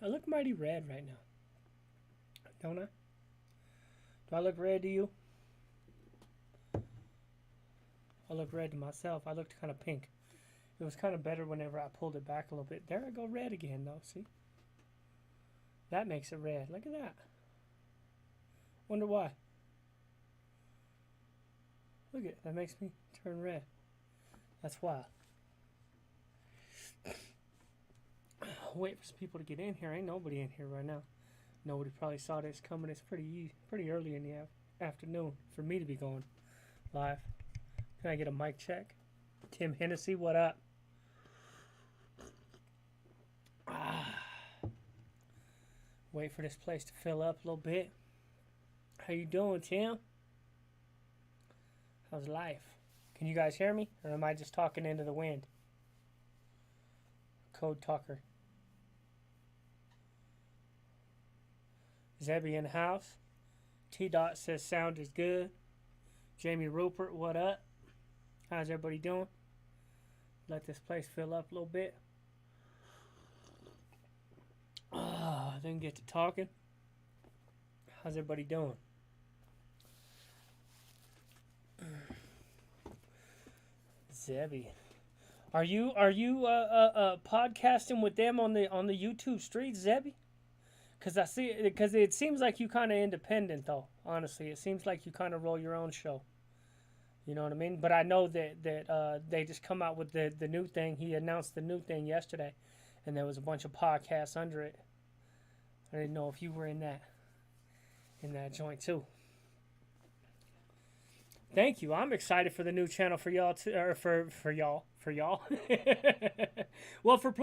I look mighty red right now, don't I? Do I look red to you? I look red to myself. I looked kind of pink. It was kind of better whenever I pulled it back a little bit. There I go red again, though. See? That makes it red. Look at that. Wonder why. Look at it. That makes me turn red. That's why. Wait for some people to get in here. Ain't nobody in here right now. Nobody probably saw this coming. It's pretty early in the afternoon for me to be going live. Can I get a mic check? Tim Hennessy, what up? Wait for this place to fill up a little bit. How you doing, Tim? How's life? Can you guys hear me? Or am I just talking into the wind? Code talker. Zebby in the house. T-Dot says sound is good. Jamie Rupert, what up? How's everybody doing? Let this place fill up a little bit. Then get to talking. How's everybody doing? Zebby, are you podcasting with them on the YouTube streets, Zebby? Because it seems like you kind of independent though. Honestly, it seems like you kind of roll your own show. You know what I mean? But I know that they just come out with the new thing. He announced the new thing yesterday, and there was a bunch of podcasts under it. I didn't know if you were in that joint too. Thank you. I'm excited for the new channel for y'all too, or for y'all. Well, for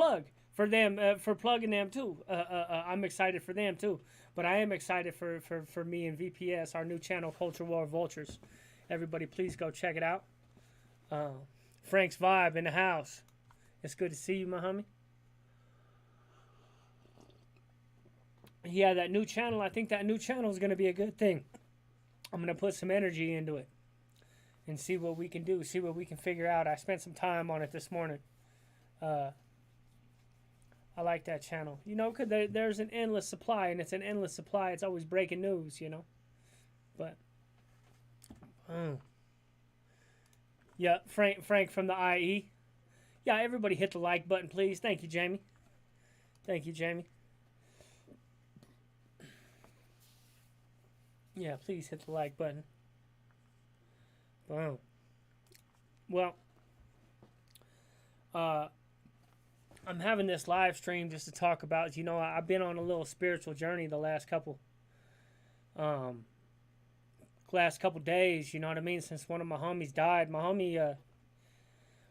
them, for plugging them too. I'm excited for them too. But I am excited for me and VPS, our new channel, Culture War Vultures. Everybody, please go check it out. Frank's Vibe in the house. It's good to see you, my homie. Yeah, that new channel. I think that new channel is going to be a good thing. I'm going to put some energy into it and see what we can do, see what we can figure out. I spent some time on it this morning. I like that channel. You know, because there's an endless supply, and it's an endless supply. It's always breaking news, you know. But, yeah, Frank from the IE. Yeah, everybody hit the like button, please. Thank you, Jamie. Thank you, Jamie. Yeah, please hit the like button. Boom. Well, I'm having this live stream just to talk about, you know, I've been on a little spiritual journey the last couple days, you know what I mean, since one of my homies died. My homie,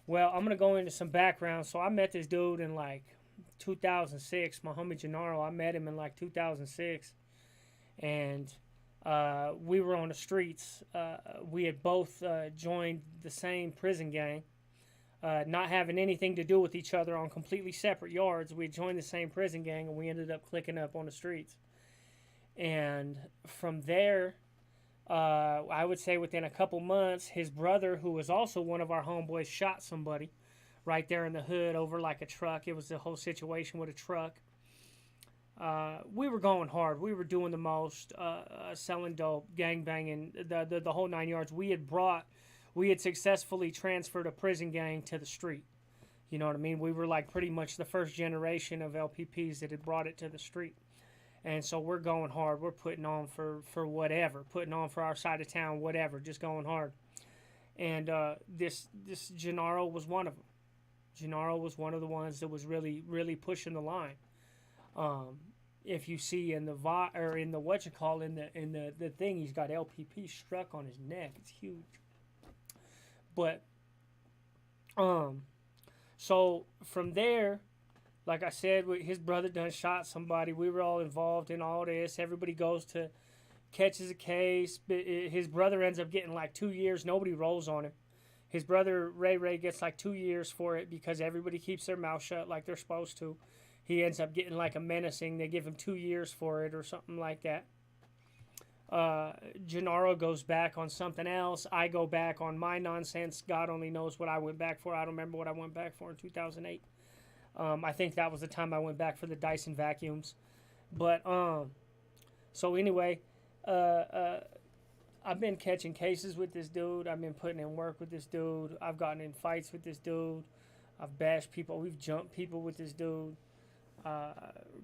well, I'm going to go into some background. So I met this dude in like 2006, my homie Gennaro. I met him in like 2006, and we were on the streets. We had both joined the same prison gang, not having anything to do with each other, on completely separate yards. We had joined the same prison gang, and we ended up clicking up on the streets. And from there, I would say within a couple months, his brother, who was also one of our homeboys, shot somebody right there in the hood over like a truck. It was the whole situation with a truck. We were going hard. We were doing the most, selling dope, gang banging, the whole 9 yards. We had successfully transferred a prison gang to the street. You know what I mean? We were like pretty much the first generation of LPPs that had brought it to the street. And so we're going hard. We're putting on for whatever, putting on for our side of town, whatever, just going hard. And this Gennaro was one of them. Gennaro was one of the ones that was really, really pushing the line. If you see in the in the thing, he's got LPP struck on his neck. It's huge. But so from there, like I said, his brother done shot somebody. We were all involved in all this. Everybody goes to catches a case. His brother ends up getting like 2 years. Nobody rolls on him. His brother Ray gets like 2 years for it because everybody keeps their mouth shut like they're supposed to. He ends up getting like a menacing. They give him 2 years for it or something like that. Gennaro goes back on something else. I go back on my nonsense. God only knows what I went back for. I don't remember what I went back for in 2008. I think that was the time I went back for the Dyson vacuums. But so anyway, uh, uh, I've been catching cases with this dude. I've been putting in work with this dude. I've gotten in fights with this dude. I've bashed people. We've jumped people with this dude. Uh,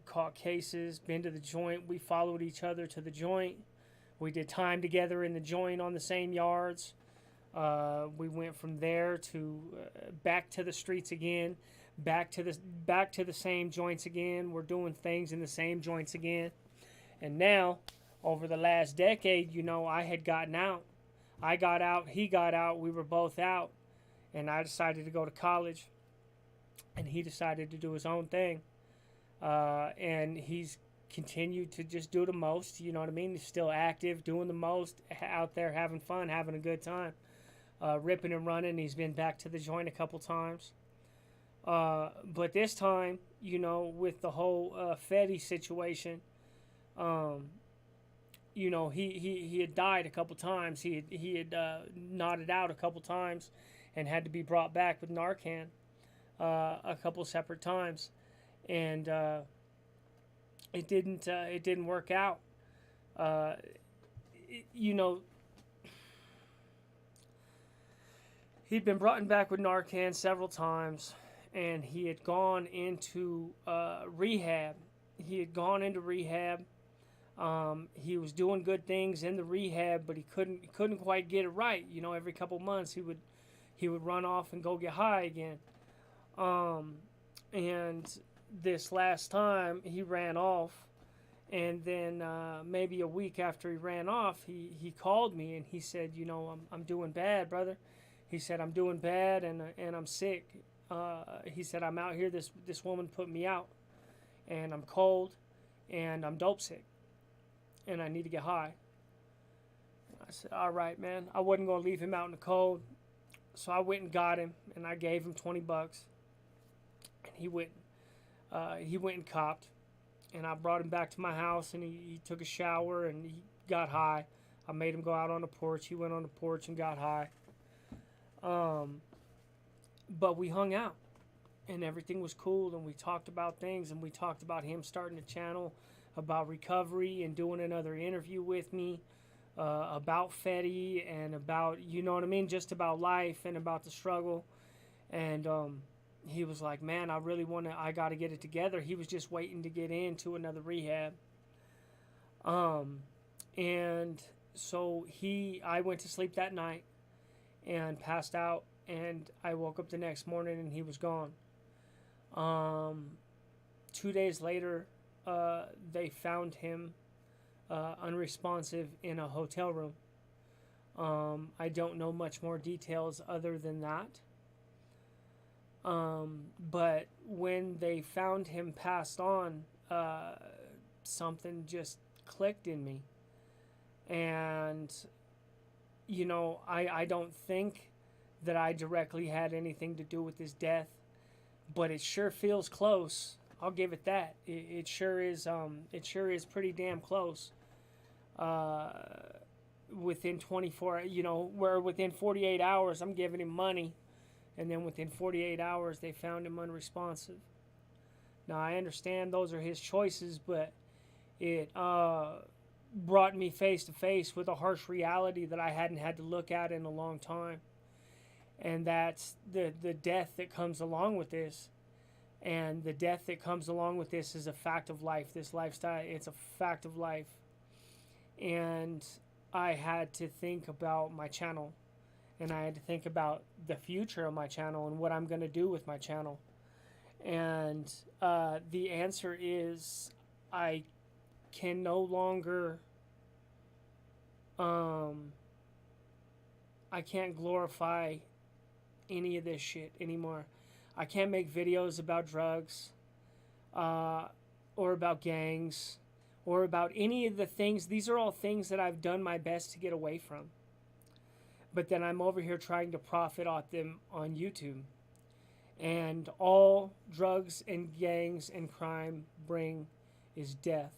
Caught cases. Been to the joint. We followed each other to the joint. We did time together in the joint on the same yards. We went from there to back to the streets again, back to the same joints again. We're doing things in the same joints again. And now, over the last decade, I had gotten out. I got out, he got out, we were both out. And I decided to go to college. And he decided to do his own thing. And he's continued to just do the most, you know what I mean? He's still active, doing the most, out there having fun, having a good time. Ripping and running. He's been back to the joint a couple times. But this time, with the whole Fetty situation, he had died a couple times. He had nodded out a couple times and had to be brought back with Narcan a couple separate times. And it didn't work out. He'd been brought back with Narcan several times, and he had gone into rehab. He had gone into rehab. He was doing good things in the rehab, but he couldn't quite get it right. Every couple months he would run off and go get high again. And this last time he ran off, and then maybe a week after he ran off, he called me and he said, I'm doing bad, brother. He said, I'm doing bad and I'm sick. He said, I'm out here. This woman put me out, and I'm cold, and I'm dope sick, and I need to get high. I said, all right, man. I wasn't going to leave him out in the cold, so I went and got him, and I gave him $20, and he went and copped, and I brought him back to my house, and he took a shower, and he got high. I made him go out on the porch. He went on the porch and got high. But we hung out, and everything was cool, and we talked about things, and we talked about him starting a channel about recovery and doing another interview with me about Fetty and about, just about life and about the struggle. And he was like, man, I got to get it together. He was just waiting to get into another rehab. And so I went to sleep that night and passed out, and I woke up the next morning and he was gone. 2 days later, they found him unresponsive in a hotel room. I don't know much more details other than that. But when they found him passed on, something just clicked in me. And I don't think that I directly had anything to do with his death, but it sure feels close. I'll give it that. It sure is. It sure is pretty damn close. Within 24, where within 48 hours, I'm giving him money, and then within 48 hours, they found him unresponsive. Now I understand those are his choices, but it brought me face to face with a harsh reality that I hadn't had to look at in a long time. And that's the death that comes along with this. And the death that comes along with this is a fact of life. This lifestyle, it's a fact of life. And I had to think about my channel. And I had to think about the future of my channel and what I'm going to do with my channel. And the answer is I can no longer, I can't glorify any of this shit anymore. I can't make videos about drugs, or about gangs, or about any of the things. These are all things that I've done my best to get away from. But then I'm over here trying to profit off them on YouTube. And all drugs and gangs and crime bring is death.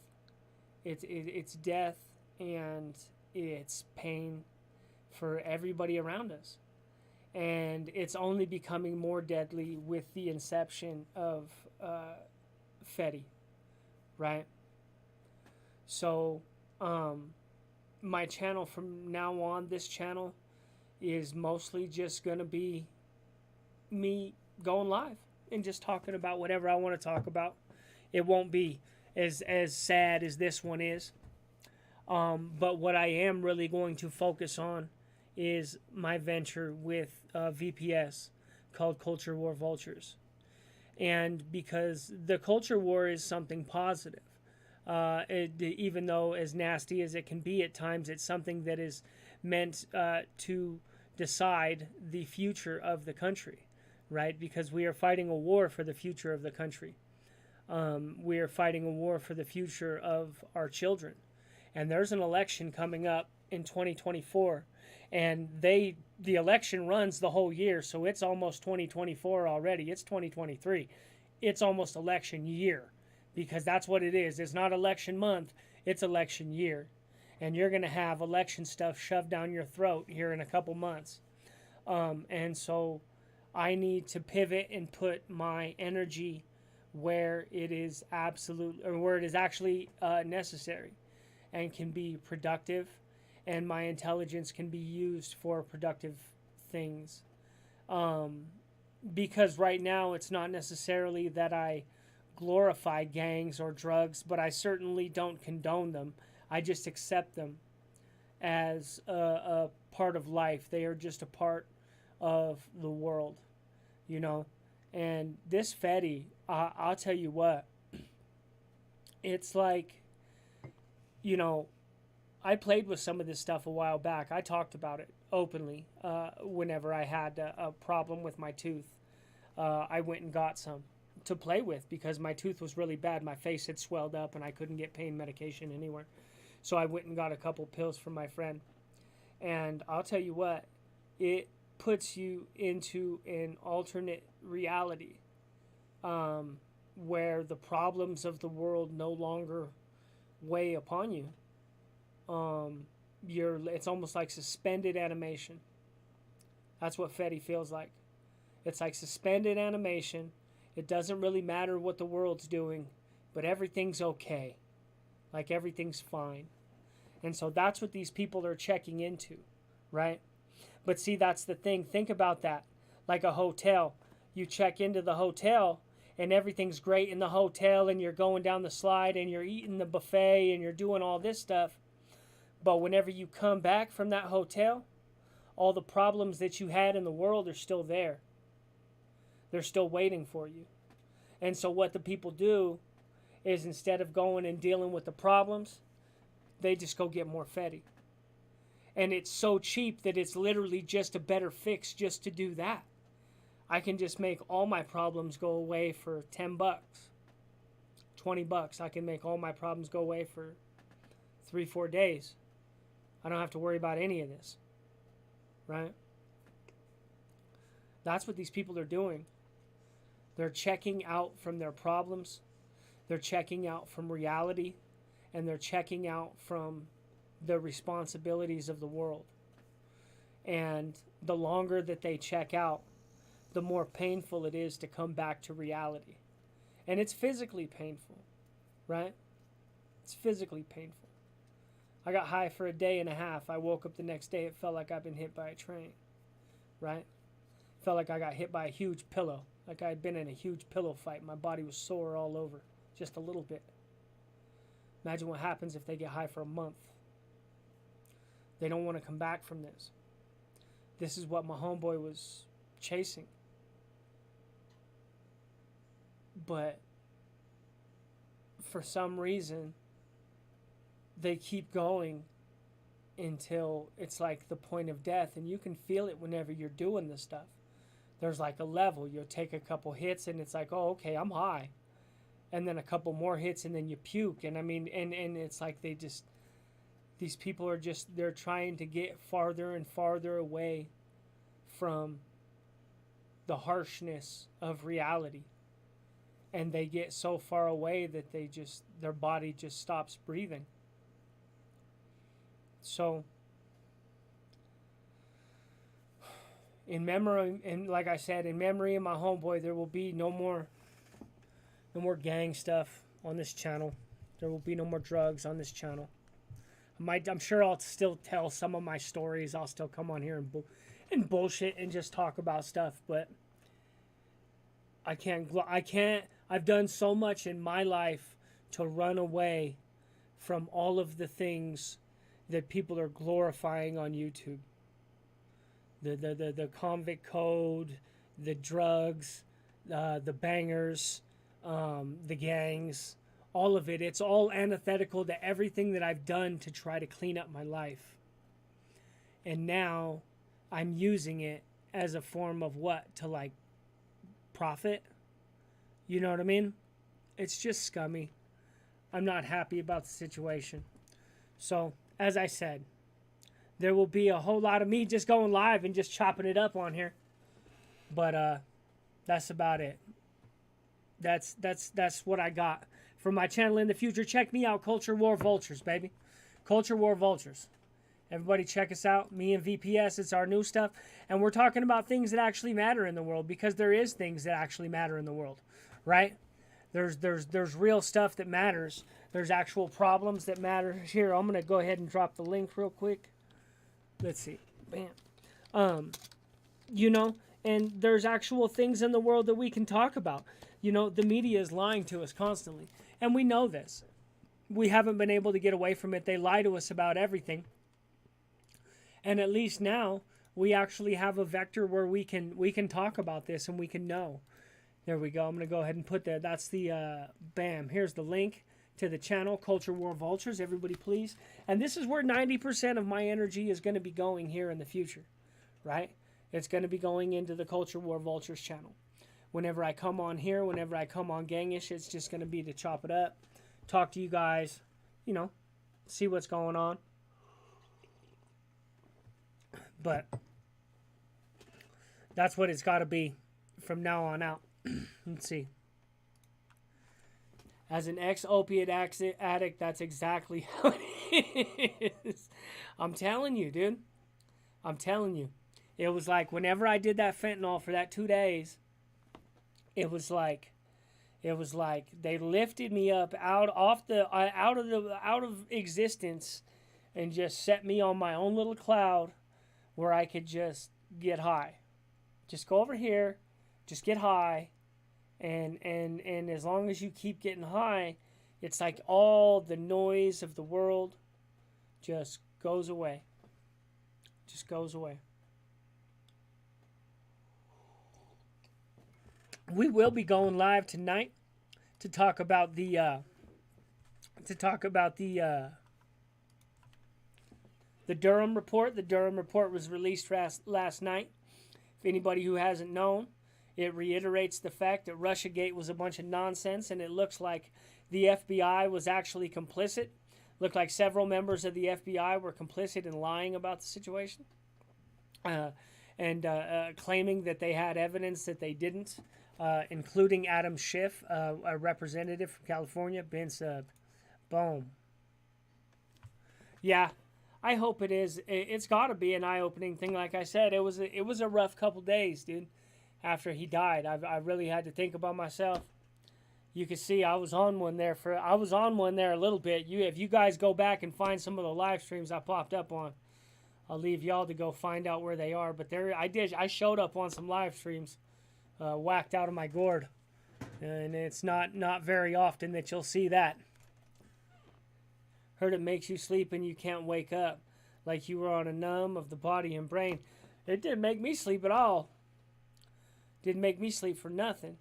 It's death, and it's pain for everybody around us. And it's only becoming more deadly with the inception of Fetty, right? So, my channel from now on, this channel, is mostly just going to be me going live and just talking about whatever I want to talk about. It won't be as sad as this one is. But what I am really going to focus on is my venture with VPS called Culture War Vultures. And because the culture war is something positive, even though as nasty as it can be at times, it's something that is meant to decide the future of the country, right? Because we are fighting a war for the future of the country. We are fighting a war for the future of our children. And there's an election coming up in 2024, and the election runs the whole year, so it's almost 2024 already. It's 2023. It's almost election year, because that's what it is. It's not election month, it's election year. And you're going to have election stuff shoved down your throat here in a couple months. And so I need to pivot and put my energy where it is where it is actually necessary and can be productive, and my intelligence can be used for productive things. Because right now it's not necessarily that I glorify gangs or drugs, but I certainly don't condone them. I just accept them as a part of life. They are just a part of the world, you know. And this Fetty, I'll tell you what, it's like, you know, I played with some of this stuff a while back. I talked about it openly whenever I had a problem with my tooth. I went and got some to play with because my tooth was really bad. My face had swelled up and I couldn't get pain medication anywhere. So I went and got a couple pills from my friend. And I'll tell you what, it puts you into an alternate reality where the problems of the world no longer weigh upon you. It's almost like suspended animation. That's what Fetty feels like. It's like suspended animation. It doesn't really matter what the world's doing, but everything's okay. Like everything's fine. And so that's what these people are checking into, right? But see, that's the thing. Think about that. Like a hotel. You check into the hotel and everything's great in the hotel and you're going down the slide and you're eating the buffet and you're doing all this stuff. But whenever you come back from that hotel, all the problems that you had in the world are still there. They're still waiting for you. And so what the people do is instead of going and dealing with the problems, they just go get more Fetty. And it's so cheap that it's literally just a better fix just to do that. I can just make all my problems go away for $10, $20. I can make all my problems go away for 3-4 days. I don't have to worry about any of this, right? That's what these people are doing. They're checking out from their problems. They're checking out from reality. And they're checking out from the responsibilities of the world. And the longer that they check out, the more painful it is to come back to reality. And it's physically painful, right? It's physically painful. I got high for a day and a half. I woke up the next day. It felt like I'd been hit by a train, right? It felt like I got hit by a huge pillow, like I had been in a huge pillow fight. My body was sore all over, just a little bit. Imagine what happens if they get high for a month. They don't want to come back from this. This is what my homeboy was chasing. But for some reason, they keep going until it's like the point of death. And you can feel it whenever you're doing this stuff. There's like a level. You'll take a couple hits and it's like, oh, okay, I'm high. And then a couple more hits and then you puke. And I mean, and it's like these people are just, they're trying to get farther and farther away from the harshness of reality. And they get so far away that their body just stops breathing. So, in memory, and like I said, in memory of my homeboy, there will be no more No more gang stuff on this channel. There will be no more drugs on this channel. I'm sure I'll still tell some of my stories. I'll still come on here and bullshit and just talk about stuff, but I can't. I've done so much in my life to run away from all of the things that people are glorifying on YouTube. The convict code, the drugs, the bangers, the gangs, all of it. It's all antithetical to everything that I've done to try to clean up my life. And now I'm using it as a form of what? To like profit? You know what I mean? It's just scummy. I'm not happy about the situation. So, as I said, there will be a whole lot of me just going live and just chopping it up on here. But that's about it. That's what I got for my channel in the future. Check me out, Culture War Vultures, baby. Culture War Vultures. Everybody check us out. Me and VPS, it's our new stuff. And we're talking about things that actually matter in the world, because there is things that actually matter in the world, right? There's real stuff that matters. There's actual problems that matter. Here, I'm going to go ahead and drop the link real quick. Let's see. Bam. You know, and there's actual things in the world that we can talk about. You know, the media is lying to us constantly. And we know this. We haven't been able to get away from it. They lie to us about everything. And at least now, we actually have a vector where we can talk about this and we can know. There we go. I'm going to go ahead and put that. That's the, bam. Here's the link to the channel, Culture War Vultures. Everybody, please. And this is where 90% of my energy is going to be going here in the future, right? It's going to be going into the Culture War Vultures channel. Whenever I come on here, whenever I come on Gangish, it's just going to be to chop it up, talk to you guys, you know, see what's going on. But that's what it's got to be from now on out. Let's see. As an ex-opiate addict, that's exactly how it is. I'm telling you, dude. I'm telling you. It was like whenever I did that fentanyl for that 2 days, it was like they lifted me up out of existence and just set me on my own little cloud where I could just get high. Just go over here, just get high, and as long as you keep getting high, it's like all the noise of the world just goes away. Just goes away. We will be going live tonight to talk about the Durham report. The Durham report was released last night. If anybody who hasn't known, it reiterates the fact that Russiagate was a bunch of nonsense, and it looks like the FBI was actually complicit. Looked like several members of the FBI were complicit in lying about the situation, and claiming that they had evidence that they didn't, including Adam Schiff, a representative from California. Boom. Yeah. I hope it is. It's got to be an eye-opening thing. Like I said, it was a rough couple days, dude. After he died, I really had to think about myself. You can see I was on one there a little bit. If you guys go back and find some of the live streams I popped up on, I'll leave y'all to go find out where they are. But I showed up on some live streams, whacked out of my gourd, and it's not very often that you'll see that. Heard it makes you sleep and you can't wake up, like you were on a numb of the body and brain. It didn't make me sleep at all. Didn't make me sleep for nothing.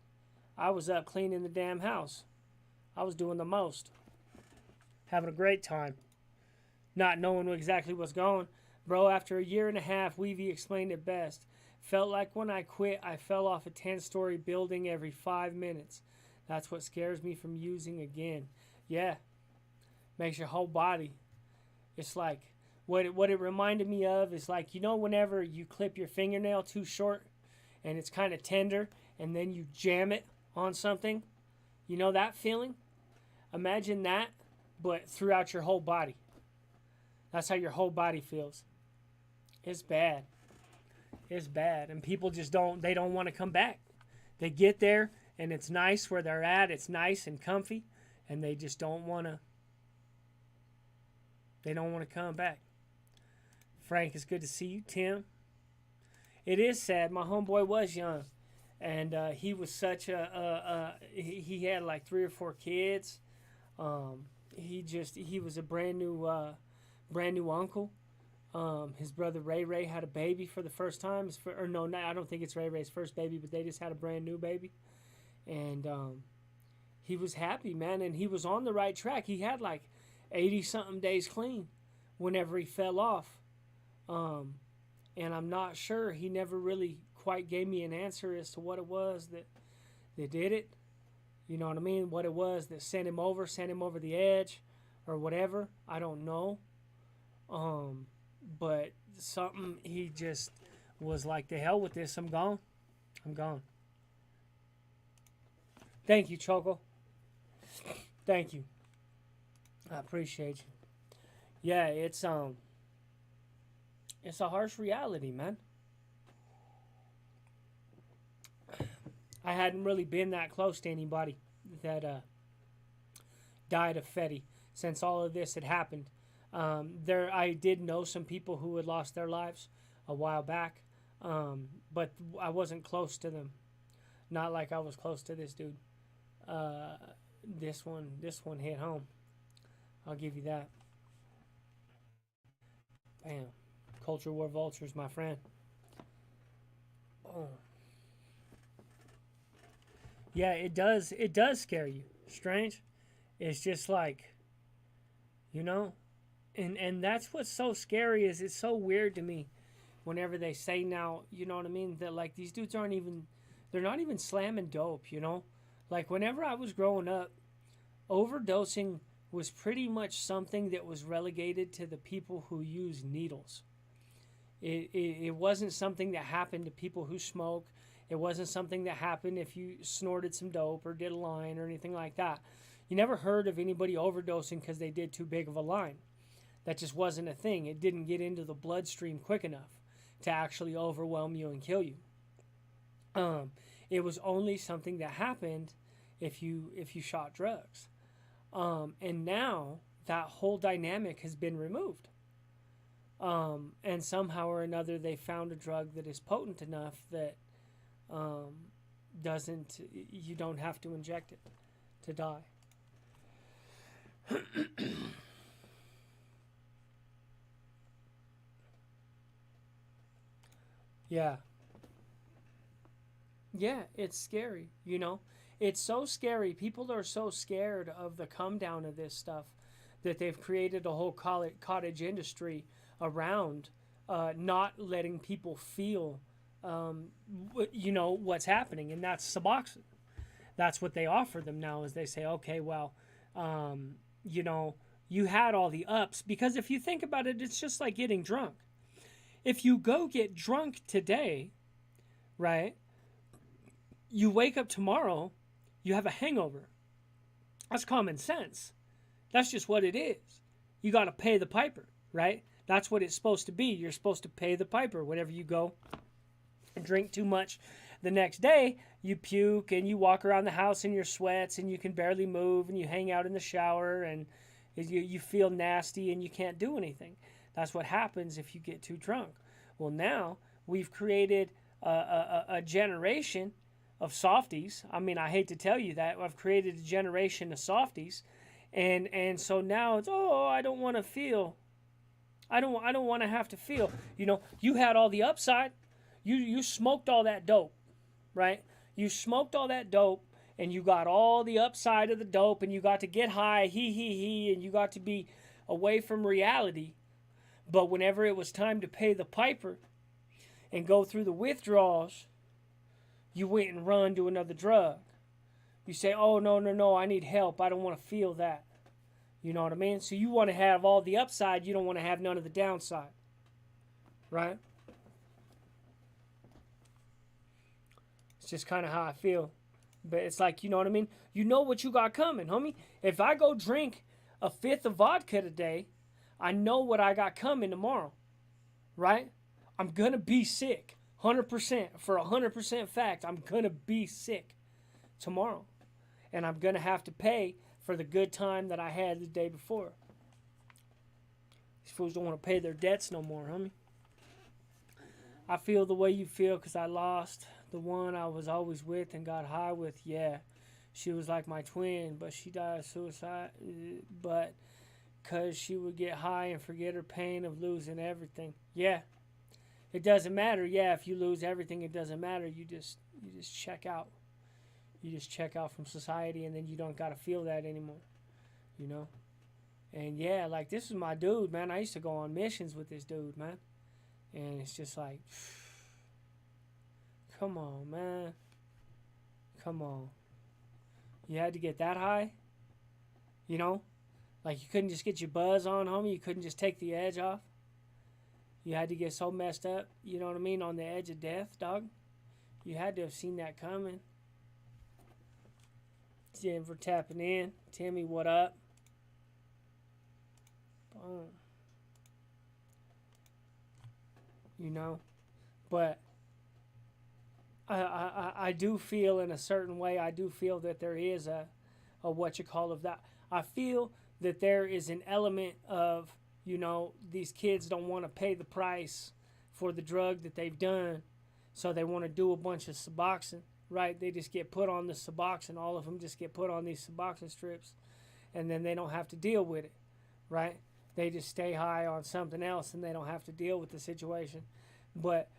I was up cleaning the damn house. I was doing the most. Having a great time. Not knowing exactly what's going. Bro, after a year and a half, Weavy explained it best. Felt like when I quit, I fell off a 10-story building every 5 minutes. That's what scares me from using again. Yeah. Makes your whole body. It's like, what it reminded me of is like, you know, whenever you clip your fingernail too short and it's kind of tender and then you jam it on something, you know that feeling? Imagine that, but throughout your whole body. That's how your whole body feels. It's bad. It's bad. And people just don't want to come back. They get there and it's nice where they're at. It's nice and comfy, and they just don't want to. They don't want to come back. Frank, it's good to see you. Tim, it is sad. My homeboy was young, and he was such he had like 3 or 4 kids. He was a brand new uncle. His brother Ray had a baby for the first time. I don't think it's Ray's first baby, but they just had a brand new baby, and he was happy, man, and he was on the right track. He had like 80 something days clean whenever he fell off, and I'm not sure. He never really quite gave me an answer as to what it was that did it. You know what I mean? What it was that sent him over the edge, or whatever. I don't know. But something, he just was like, the hell with this. I'm gone. Thank you, Choco. Thank you. I appreciate you. Yeah, it's a harsh reality, man. I hadn't really been that close to anybody that died of Fetty since all of this had happened. I did know some people who had lost their lives a while back, but I wasn't close to them. Not like I was close to this dude. This one hit home. I'll give you that. Bam. Culture war vultures, my friend. Oh. Yeah, it does scare you. Strange. It's just like, and that's what's so scary. Is it's so weird to me whenever they say now, you know what I mean, that like these dudes they're not even slamming dope, Like whenever I was growing up, overdosing was pretty much something that was relegated to the people who use needles. It wasn't something that happened to people who smoke. It wasn't something that happened if you snorted some dope or did a line or anything like that. You never heard of anybody overdosing because they did too big of a line. That just wasn't a thing. It didn't get into the bloodstream quick enough to actually overwhelm you and kill you. It was only something that happened if you shot drugs. And now that whole dynamic has been removed. And somehow or another they found a drug that is potent enough that you don't have to inject it to die. Yeah. Yeah, it's scary, It's so scary. People are so scared of the come down of this stuff that they've created a whole cottage industry around not letting people feel, what's happening. And that's Suboxone. That's what they offer them now is they say, okay, well, you had all the ups. Because if you think about it, it's just like getting drunk. If you go get drunk today, right, you wake up tomorrow, you have a hangover. That's common sense. That's just what it is. You got to pay the piper, right? That's what it's supposed to be. You're supposed to pay the piper. Whenever you go and drink too much the next day, you puke and you walk around the house in your sweats and you can barely move and you hang out in the shower and you feel nasty and you can't do anything. That's what happens if you get too drunk. Well, now we've created a generation of softies. I mean, I hate to tell you that. I've created a generation of softies. And so now it's, I don't want to feel. I don't want to have to feel. You had all the upside. You smoked all that dope, right? You smoked all that dope and you got all the upside of the dope and you got to get high, and you got to be away from reality. But whenever it was time to pay the piper and go through the withdrawals, you went and run to another drug. You say, oh, no, I need help. I don't want to feel that. You know what I mean? So you want to have all the upside. You don't want to have none of the downside. Right? It's just kind of how I feel. But it's like, you know what I mean? You know what you got coming, homie. If I go drink a fifth of vodka today, I know what I got coming tomorrow. Right? I'm going to be sick. 100%. For 100% fact, I'm going to be sick tomorrow. And I'm going to have to pay for the good time that I had the day before. These fools don't want to pay their debts no more, homie. I feel the way you feel because I lost the one I was always with and got high with. Yeah, she was like my twin, but she died of suicide. But because she would get high and forget her pain of losing everything. Yeah, it doesn't matter. Yeah, if you lose everything, it doesn't matter. You just check out. You just check out from society, and then you don't got to feel that anymore, you know? And yeah, like, this is my dude, man. I used to go on missions with this dude, man. And it's just like, come on, man. Come on. You had to get that high? You know? Like, you couldn't just get your buzz on, homie? You couldn't just take the edge off? You had to get so messed up, you know what I mean, on the edge of death, dog? You had to have seen that coming. Denver tapping in. Timmy, what up? Boom. You know, but I do feel in a certain way. I do feel that there is a what you call of that. I feel that there is an element of, you know, these kids don't want to pay the price for the drug that they've done, so they want to do a bunch of Suboxone. Right, they just get put on the Suboxone. All of them just get put on these Suboxone strips, and then they don't have to deal with it. Right, they just stay high on something else, and they don't have to deal with the situation. But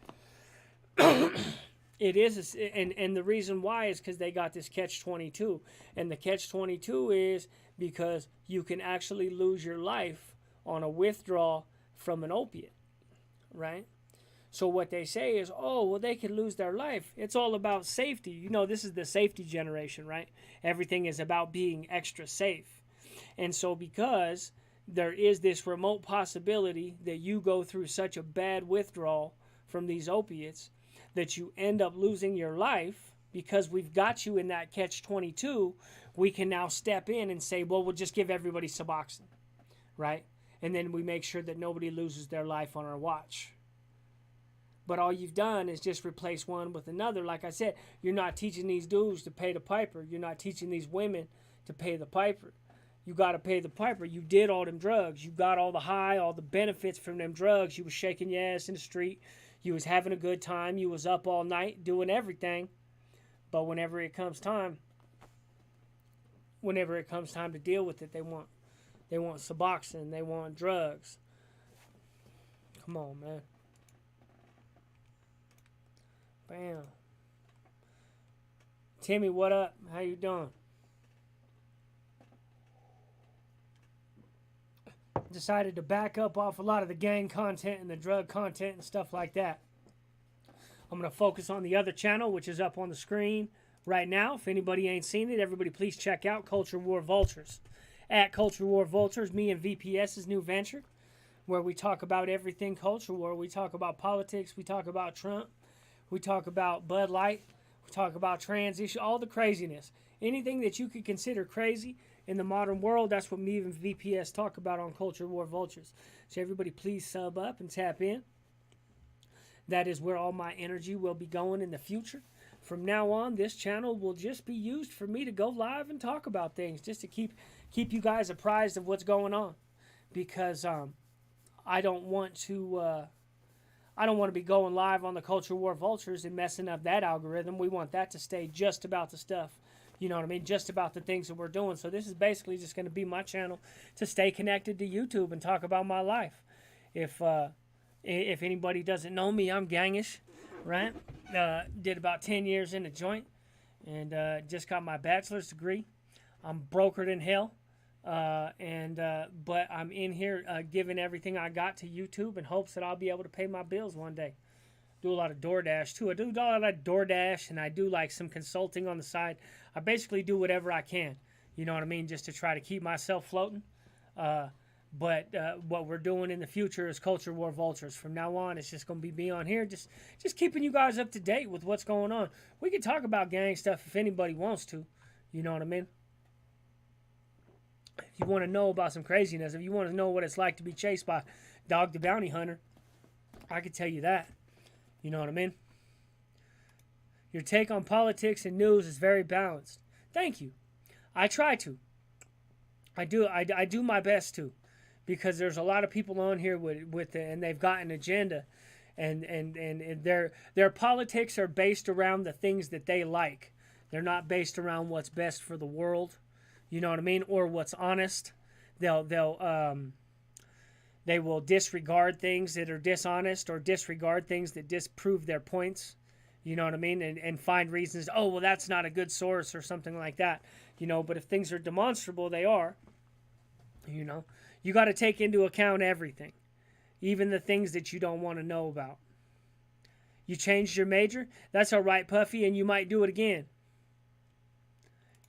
it is, and the reason why is because they got this catch-22, and the catch-22 is because you can actually lose your life on a withdrawal from an opiate. Right. So what they say is, oh, well, they could lose their life. It's all about safety. You know, this is the safety generation, right? Everything is about being extra safe. And so because there is this remote possibility that you go through such a bad withdrawal from these opiates that you end up losing your life, because we've got you in that catch-22, we can now step in and say, well, we'll just give everybody Suboxone, right? And then we make sure that nobody loses their life on our watch. But all you've done is just replace one with another. Like I said, you're not teaching these dudes to pay the piper. You're not teaching these women to pay the piper. You got to pay the piper. You did all them drugs. You got all the high, all the benefits from them drugs. You was shaking your ass in the street. You was having a good time. You was up all night doing everything. But whenever it comes time to deal with it, they want Suboxone. They want drugs. Come on, man. Bam. Timmy, what up? How you doing? Decided to back up off a lot of the gang content and the drug content and stuff like that. I'm going to focus on the other channel, which is up on the screen right now. If anybody ain't seen it, everybody please check out Culture War Vultures. At Culture War Vultures, me and VPS's new venture, where we talk about everything culture war. We talk about politics. We talk about Trump. We talk about Bud Light. We talk about trans issue, all the craziness. Anything that you could consider crazy in the modern world, that's what me and VPS talk about on Culture War Vultures. So everybody please sub up and tap in. That is where all my energy will be going in the future. From now on, this channel will just be used for me to go live and talk about things, just to keep you guys apprised of what's going on. Because I don't want to be going live on the Culture War Vultures and messing up that algorithm. We want that to stay just about the stuff, you know what I mean, just about the things that we're doing. So this is basically just going to be my channel to stay connected to YouTube and talk about my life. If anybody doesn't know me, I'm Gangish, right? Did about 10 years in the joint, and just got my bachelor's degree. I'm brokered in hell. But I'm in here giving everything I got to YouTube in hopes that I'll be able to pay my bills one day. Do a lot of DoorDash too. I do a lot of DoorDash, and I do like some consulting on the side. I basically do whatever I can, you know what I mean, just to try to keep myself floating. But what we're doing in the future is Culture War Vultures. From now on, it's just going to be on here, just keeping you guys up to date with what's going on. We can talk about gang stuff if anybody wants to, you know what I mean. If you want to know about some craziness, if you want to know what it's like to be chased by Dog the Bounty Hunter, I could tell you that. You know what I mean? Your take on politics and news is very balanced. Thank you. I try to. I do my best to, because there's a lot of people on here with it, and they've got an agenda, and their politics are based around the things that they like. They're not based around what's best for the world, you know what I mean, or what's honest. They will disregard things that are dishonest, or disregard things that disprove their points. You know what I mean? And find reasons, oh, well, that's not a good source or something like that. You know, but if things are demonstrable, they are. You know, you got to take into account everything, even the things that you don't want to know about. You changed your major? That's all right, Puffy, and you might do it again.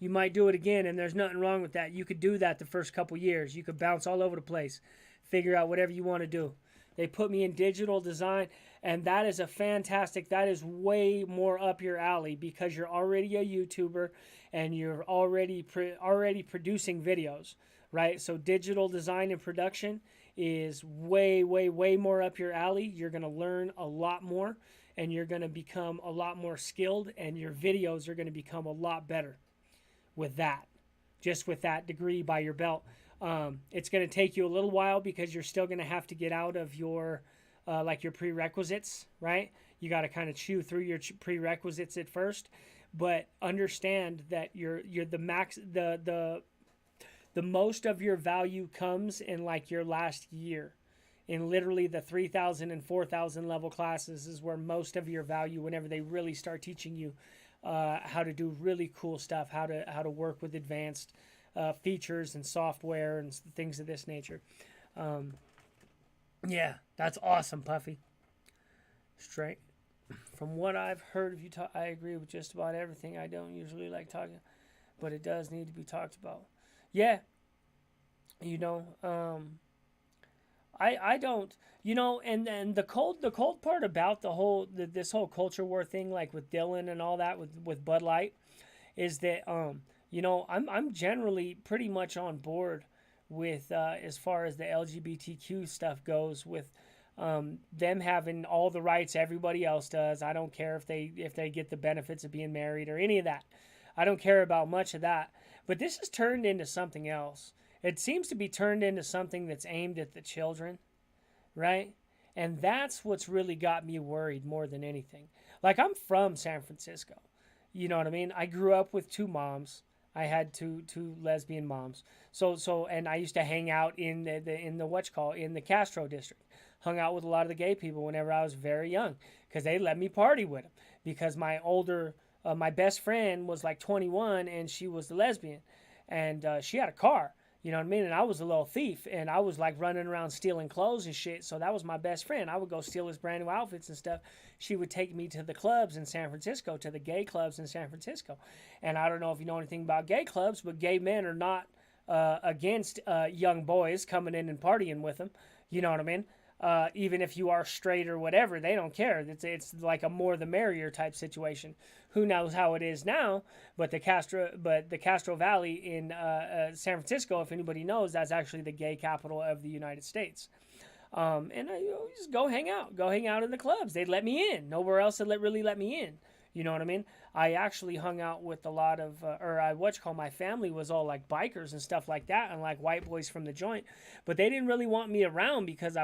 You might do it again, and there's nothing wrong with that. You could do that the first couple years. You could bounce all over the place, figure out whatever you want to do. They put me in digital design, and that is that is way more up your alley, because you're already a YouTuber and you're already producing videos, right? So digital design and production is way more up your alley. You're going to learn a lot more, and you're going to become a lot more skilled, and your videos are going to become a lot better with that, just with that degree by your belt. It's going to take you a little while, because you're still going to have to get out of your your prerequisites, right? You got to kind of chew through your prerequisites at first, but understand that you're the max, the most of your value comes in like your last year. In literally the 3,000 and 4,000 level classes is where most of your value, whenever they really start teaching you how to do really cool stuff, how to work with advanced features and software and things of this nature. Yeah, that's awesome, Puffy. Straight. From what I've heard of you talk, I agree with just about everything. I don't usually like talking, but it does need to be talked about. Yeah. You know, I don't, you know, and the cold part about this whole culture war thing, like with Dylan and all that, with Bud Light, is that you know, I'm generally pretty much on board with as far as the LGBTQ stuff goes, with them having all the rights everybody else does. I don't care if they get the benefits of being married or any of that. I don't care about much of that. But this has turned into something else. It seems to be turned into something that's aimed at the children, right? And that's what's really got me worried more than anything. Like, I'm from San Francisco. You know what I mean? I grew up with two moms. I had two lesbian moms. So and I used to hang out in the Castro district. Hung out with a lot of the gay people whenever I was very young, because they let me party with them. Because my best friend was like 21, and she was the lesbian, and she had a car. You know what I mean? And I was a little thief, and I was like running around stealing clothes and shit. So that was my best friend. I would go steal his brand new outfits and stuff. She would take me to the clubs in San Francisco, to the gay clubs in San Francisco. And I don't know if you know anything about gay clubs, but gay men are not against young boys coming in and partying with them. You know what I mean? Even if you are straight or whatever, they don't care. It's like a more the merrier type situation. Who knows how it is now? But the Castro Valley in San Francisco, if anybody knows, that's actually the gay capital of the United States. And just go hang out in the clubs. They'd let me in. Nowhere else would really let me in. You know what I mean? I actually hung out with a lot of, my family was all like bikers and stuff like that, and like white boys from the joint. But they didn't really want me around, because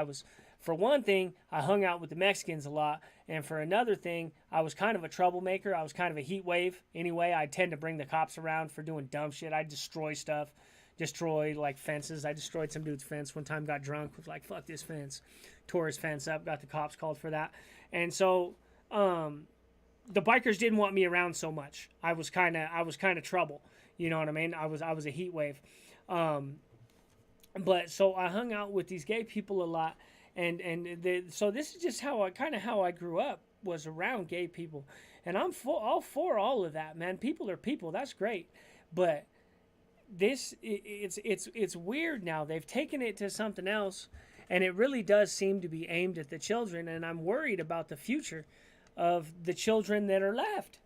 for one thing, I hung out with the Mexicans a lot. And for another thing, I was kind of a troublemaker. I was kind of a heat wave. Anyway, I'd tend to bring the cops around for doing dumb shit. I'd destroy stuff. Destroy like fences. I destroyed some dude's fence one time, got drunk, was like, fuck this fence. Tore his fence up, got the cops called for that. And so, the bikers didn't want me around so much. I was kind of trouble. You know what I mean? I was a heat wave. But so I hung out with these gay people a lot, so this is just how I grew up, was around gay people, and I'm all for all of that, man. People are people. That's great, but it's weird now. They've taken it to something else, and it really does seem to be aimed at the children, and I'm worried about the future of the children that are left.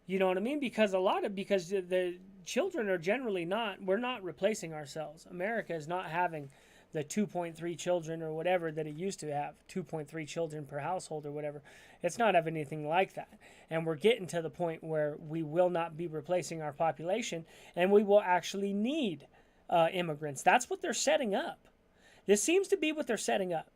You know what I mean? Because the children are generally we're not replacing ourselves. America is not having the 2.3 children or whatever that it used to have, 2.3 children per household or whatever. It's not having anything like that. And we're getting to the point where we will not be replacing our population, and we will actually need immigrants. That's what they're setting up. This seems to be what they're setting up,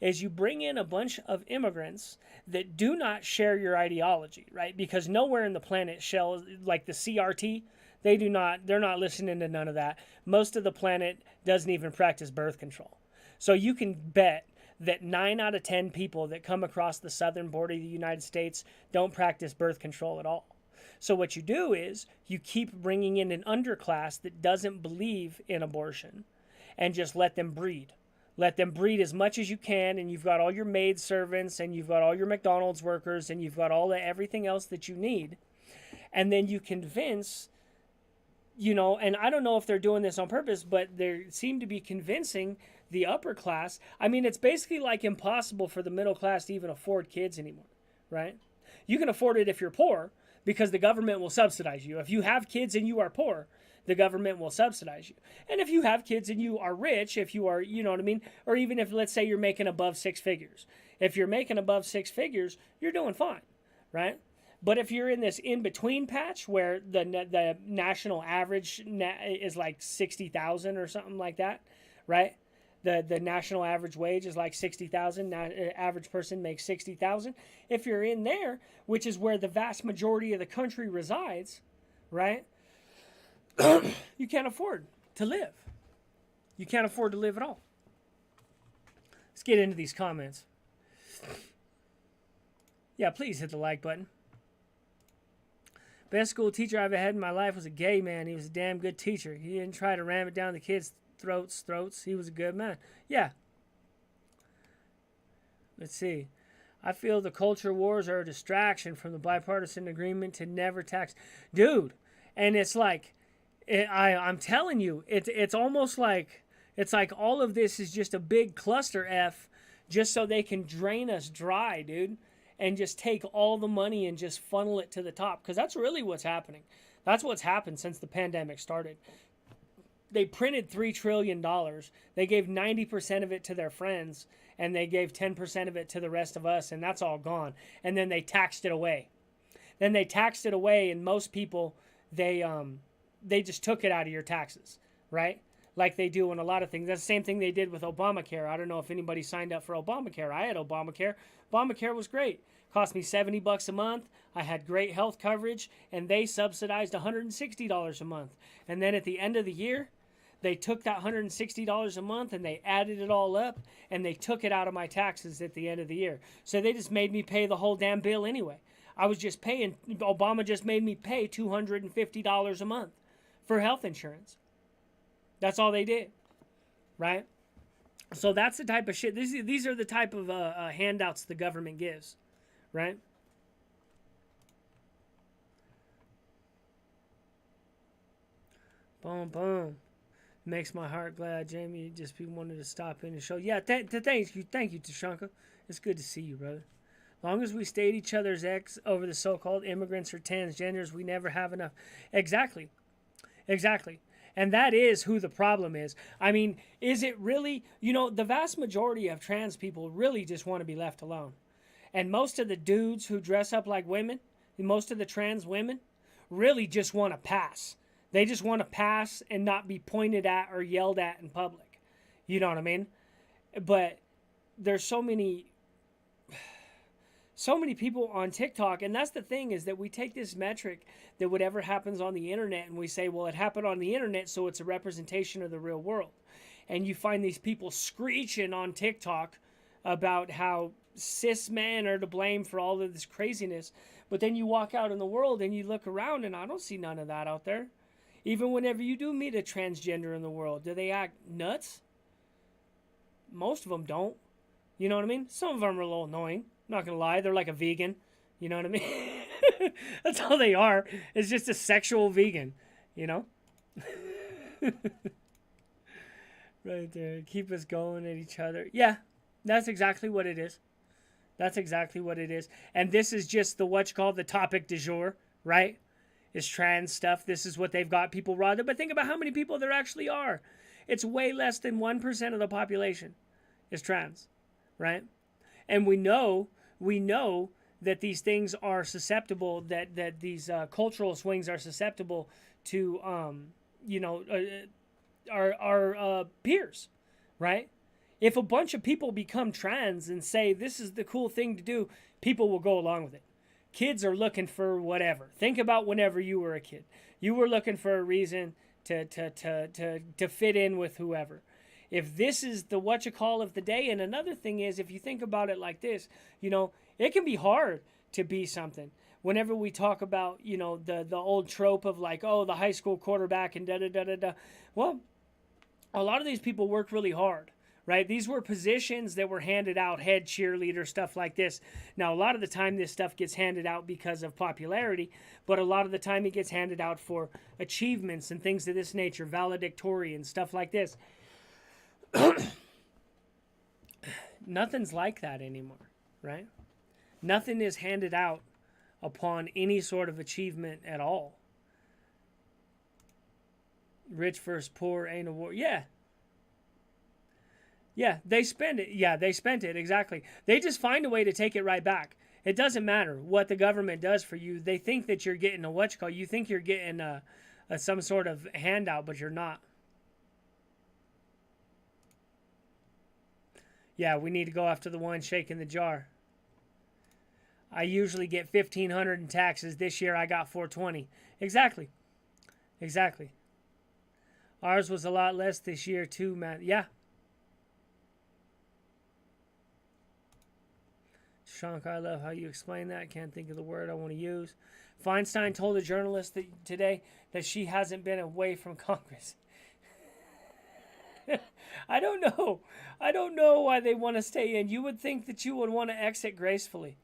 is you bring in a bunch of immigrants that do not share your ideology, right? Because nowhere in the planet shall, like the CRT, they're not listening to none of that. Most of the planet doesn't even practice birth control. So you can bet that 9 out of 10 people that come across the southern border of the United States don't practice birth control at all. So what you do is you keep bringing in an underclass that doesn't believe in abortion and just let them breed. Let them breed as much as you can, and you've got all your maid servants, and you've got all your McDonald's workers, and you've got everything else that you need. And then you convince, and I don't know if they're doing this on purpose, but they seem to be convincing the upper class. I mean, it's basically like impossible for the middle class to even afford kids anymore, right? You can afford it if you're poor because the government will subsidize you. If you have kids and you are poor, the government will subsidize you. And if you have kids and you are rich, if you are, you know what I mean? Or even if, let's say, you're making above 6 figures. If you're making above 6 figures, you're doing fine, right? But if you're in this in-between patch where the national average is like 60,000 or something like that, right? The national average wage is like 60,000. Average person makes 60,000. If you're in there, which is where the vast majority of the country resides, right? You can't afford to live. You can't afford to live at all. Let's get into these comments. Yeah, please hit the like button. Best school teacher I've ever had in my life was a gay man. He was a damn good teacher. He didn't try to ram it down the kids' throats. He was a good man. Yeah. Let's see. I feel the culture wars are a distraction from the bipartisan agreement to never tax. Dude, and it's like, I'm telling you, it's almost like, it's like all of this is just a big cluster F just so they can drain us dry, dude, and just take all the money and just funnel it to the top, because that's really what's happening. That's what's happened since the pandemic started. They printed $3 trillion. They gave 90% of it to their friends, and they gave 10% of it to the rest of us, and that's all gone. And then they taxed it away. And most people, they just took it out of your taxes, right? Like they do on a lot of things. That's the same thing they did with Obamacare. I don't know if anybody signed up for Obamacare. I had Obamacare. Obamacare was great. Cost me $70 a month. I had great health coverage, and they subsidized $160 a month. And then at the end of the year, they took that $160 a month and they added it all up, and they took it out of my taxes at the end of the year. So they just made me pay the whole damn bill anyway. I was just paying, Obama just made me pay $250 a month for health insurance. That's all they did, right? So that's the type of shit. These are the type of handouts the government gives, right? Boom, boom. Makes my heart glad, Jamie. Just wanted to stop in and show. Yeah, thank you, Tashanka. It's good to see you, brother. Long as we stay at each other's ex over the so-called immigrants or transgenders, we never have enough. Exactly. And that is who the problem is. I mean, is it really, the vast majority of trans people really just want to be left alone. And most of the dudes who dress up like women, most of the trans women, really just want to pass. They just want to pass and not be pointed at or yelled at in public. You know what I mean? But there's so many people on TikTok, and that's the thing, is that we take this metric that whatever happens on the internet and we say, well, it happened on the internet, so it's a representation of the real world. And you find these people screeching on TikTok about how cis men are to blame for all of this craziness. But then you walk out in the world and you look around, and I don't see none of that out there. Even whenever you do meet a transgender in the world, do they act nuts? Most of them don't. You know what I mean? Some of them are a little annoying. I'm not going to lie. They're like a vegan. You know what I mean? That's all they are. It's just a sexual vegan. You know? Right there. Keep us going at each other. Yeah. That's exactly what it is. That's exactly what it is. And this is just the topic du jour, right? Is trans stuff. This is what they've got people riled up. But think about how many people there actually are. It's way less than 1% of the population is trans, right? And we know that these things are susceptible, that these cultural swings are susceptible to, our peers, right? If a bunch of people become trans and say this is the cool thing to do, people will go along with it. Kids are looking for whatever. Think about whenever you were a kid. You were looking for a reason to fit in with whoever. If this is the whatchamacall of the day, and another thing is, if you think about it like this, it can be hard to be something. Whenever we talk about, the old trope of like, oh, the high school quarterback and da-da-da-da-da. Well, a lot of these people work really hard, right? These were positions that were handed out, head cheerleader, stuff like this. Now, a lot of the time this stuff gets handed out because of popularity, but a lot of the time it gets handed out for achievements and things of this nature, valedictorian, stuff like this. Nothing's like that anymore, right? Nothing is handed out upon any sort of achievement at all. Rich versus poor ain't a war. Yeah, they spend it. Yeah, they spent it, exactly. They just find a way to take it right back. It doesn't matter what the government does for you. They think that you're getting a whatchamacall. You think you're getting some sort of handout, but you're not. Yeah, we need to go after the one shaking the jar. I usually get $1,500 in taxes. This year I got $420. Exactly. Ours was a lot less this year too, man. Yeah. Shank, I love how you explain that. Can't think of the word I want to use. Feinstein told a journalist today that she hasn't been away from Congress. I don't know why they want to stay in. You would think that you would want to exit gracefully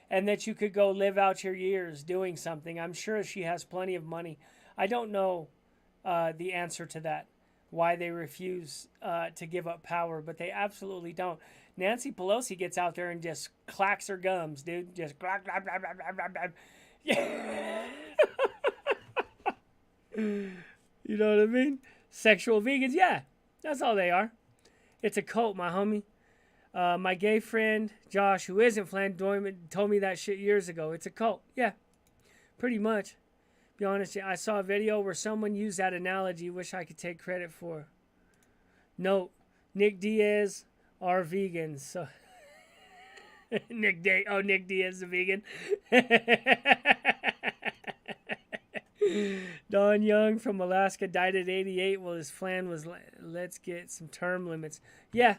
and that you could go live out your years doing something. I'm sure she has plenty of money. I don't know the answer to that, why they refuse to give up power, but they absolutely don't. Nancy Pelosi gets out there and just clacks her gums, dude. Just clack, clack, clack, clack, clack, clack. Yeah. You know what I mean? Sexual vegans, yeah. That's all they are. It's a cult, my homie. My gay friend, Josh, who isn't flamboyant, told me that shit years ago. It's a cult. Yeah, pretty much. Be honest, I saw a video where someone used that analogy. Wish I could take credit for. Note, Nick Diaz are vegans. So Nick Diaz is a vegan. Don Young from Alaska died at 88. Well, his plan was, let's get some term limits. Yeah.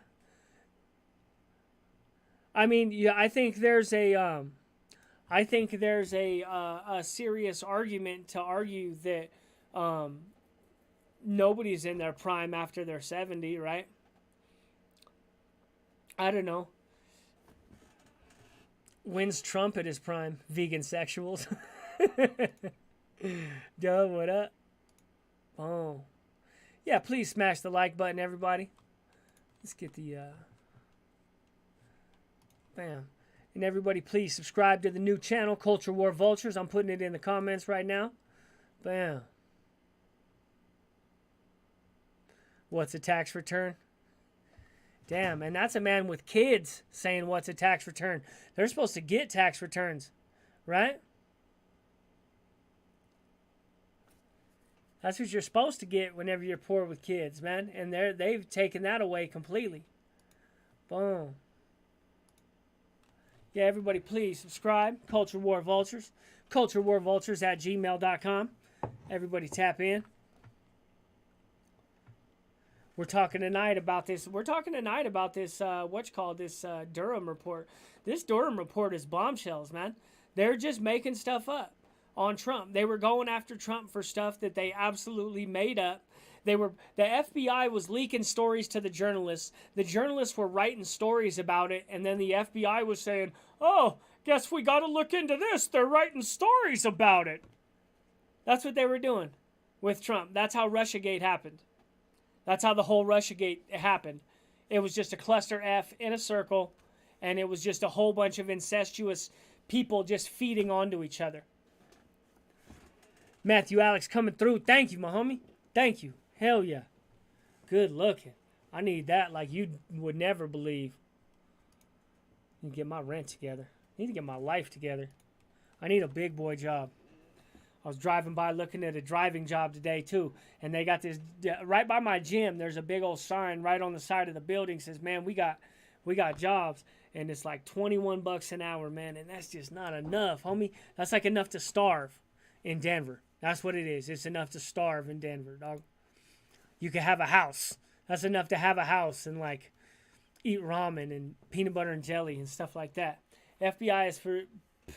I mean, yeah, I think there's a serious argument to argue that nobody's in their prime after they're 70, right? I don't know. When's Trump at his prime? Vegan sexuals. Duh, what up? Oh. Yeah, please smash the like button, everybody. Let's get the, bam. And everybody, please subscribe to the new channel, Culture War Vultures. I'm putting it in the comments right now. Bam. What's a tax return? Damn, and that's a man with kids saying what's a tax return. They're supposed to get tax returns, right? That's what you're supposed to get whenever you're poor with kids, man. And they've taken that away completely. Boom. Yeah, everybody please subscribe. Culture War Vultures. CultureWarVultures@gmail.com. Everybody tap in. We're talking tonight about this. This Durham report. This Durham report is bombshells, man. They're just making stuff up on Trump. They were going after Trump for stuff that they absolutely made up. The FBI was leaking stories to the journalists. The journalists were writing stories about it, and then the FBI was saying, "Oh, guess we got to look into this. They're writing stories about it." That's what they were doing with Trump. That's how Russiagate happened. That's how the whole Russiagate happened. It was just a cluster F in a circle, and it was just a whole bunch of incestuous people just feeding onto each other. Matthew Alex coming through. Thank you, my homie. Thank you. Hell yeah. Good looking. I need that like you would never believe. I need to get my rent together. I need to get my life together. I need a big boy job. I was driving by looking at a driving job today too, and they got this right by my gym. There's a big old sign right on the side of the building says, "Man, we got jobs," and it's like $21 an hour, man, and that's just not enough, homie. That's like enough to starve in Denver. That's what it is. It's enough to starve in Denver, dog. You could have a house. That's enough to have a house and like eat ramen and peanut butter and jelly and stuff like that. FBI is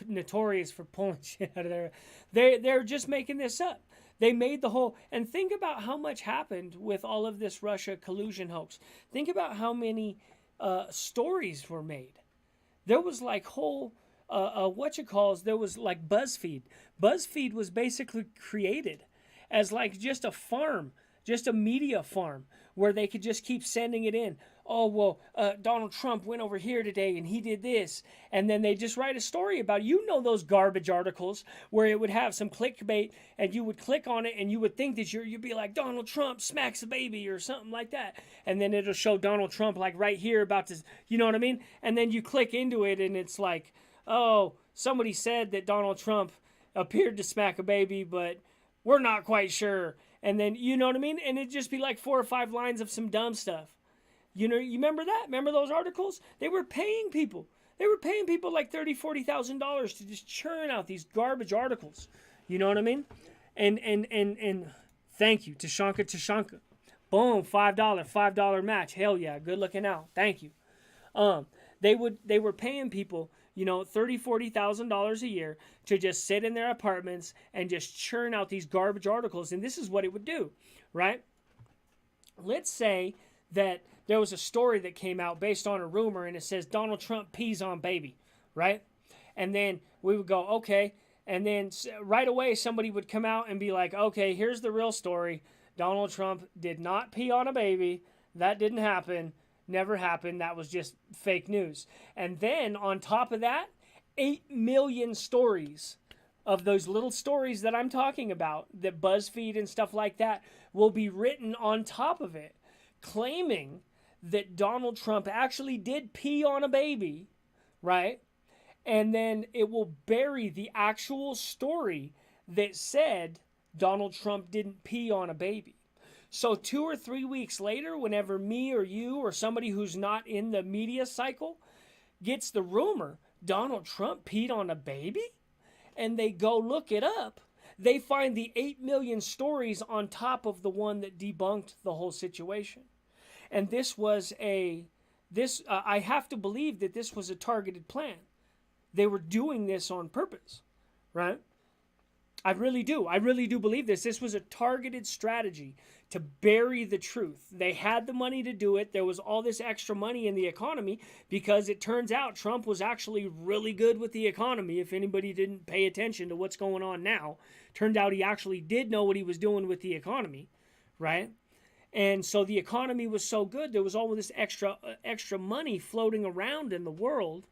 notorious for pulling shit out of there. They're just making this up. They made the whole, and think about how much happened with all of this Russia collusion hoax. Think about how many stories were made. There was like whole there was like BuzzFeed. BuzzFeed was basically created as like just a farm, just a media farm where they could just keep sending it in. Oh, well, Donald Trump went over here today and he did this. And then they just write a story about it. You know those garbage articles where it would have some clickbait and you would click on it and you would think that you'd be like, Donald Trump smacks a baby or something like that. And then it'll show Donald Trump like right here about this, you know what I mean? And then you click into it and it's like, oh, somebody said that Donald Trump appeared to smack a baby, but we're not quite sure. And then, you know what I mean? And it'd just be like 4 or 5 lines of some dumb stuff. You know, you remember that? Remember those articles? They were paying people. They were paying people like $30,000, $40,000 to just churn out these garbage articles. You know what I mean? And thank you, Tashanka. Boom, $5 match. Hell yeah, good looking out. Thank you. They were paying people, you know, $30,000, $40,000 a year to just sit in their apartments and just churn out these garbage articles. And this is what it would do, right? Let's say that there was a story that came out based on a rumor and it says Donald Trump pees on baby, right? And then we would go, okay. And then right away somebody would come out and be like, okay, here's the real story. Donald Trump did not pee on a baby. That didn't happen. Never happened. That was just fake news. And then on top of that, 8 million stories of those little stories that I'm talking about, that BuzzFeed and stuff like that will be written on top of it, claiming that Donald Trump actually did pee on a baby, right? And then it will bury the actual story that said Donald Trump didn't pee on a baby. So 2 or 3 weeks later, whenever me or you or somebody who's not in the media cycle gets the rumor, Donald Trump peed on a baby, and they go look it up, they find the 8 million stories on top of the one that debunked the whole situation. And this was I have to believe that this was a targeted plan. They were doing this on purpose, right? I really do. I really do believe this. This was a targeted strategy to bury the truth. They had the money to do it. There was all this extra money in the economy because it turns out Trump was actually really good with the economy. If anybody didn't pay attention to what's going on now, turned out he actually did know what he was doing with the economy, right? And so the economy was so good, there was all this extra money floating around in the world.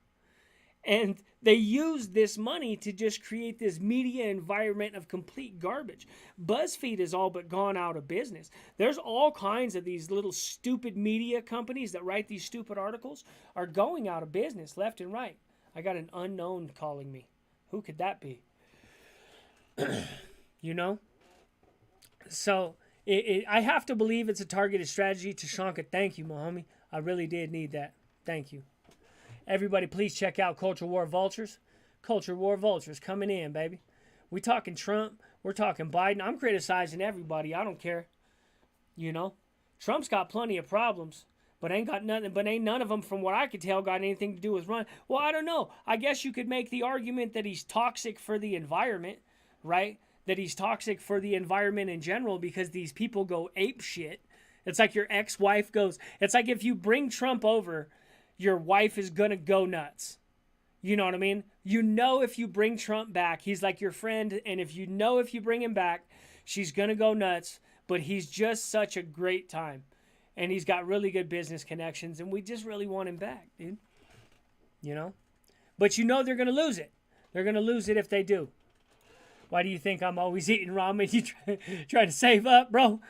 And they used this money to just create this media environment of complete garbage. BuzzFeed has all but gone out of business. There's all kinds of these little stupid media companies that write these stupid articles are going out of business left and right. I got an unknown calling me. Who could that be? You know? So I have to believe it's a targeted strategy. Tashanka, thank you, my homie. I really did need that. Thank you. Everybody, please check out Culture War Vultures. Culture War Vultures coming in, baby. We talking Trump. We're talking Biden. I'm criticizing everybody. I don't care. You know, Trump's got plenty of problems, but ain't none of them, from what I could tell, got anything to do with Run. Well, I don't know. I guess you could make the argument that he's toxic for the environment, right? That he's toxic for the environment in general because these people go ape shit. It's like your ex-wife goes. It's like if you bring Trump over, your wife is going to go nuts. You know what I mean? You know, if you bring Trump back, he's like your friend. And if you bring him back, she's going to go nuts. But he's just such a great time. And he's got really good business connections. And we just really want him back, dude. You know? But you know they're going to lose it. They're going to lose it if they do. Why do you think I'm always eating ramen? You trying to save up, bro?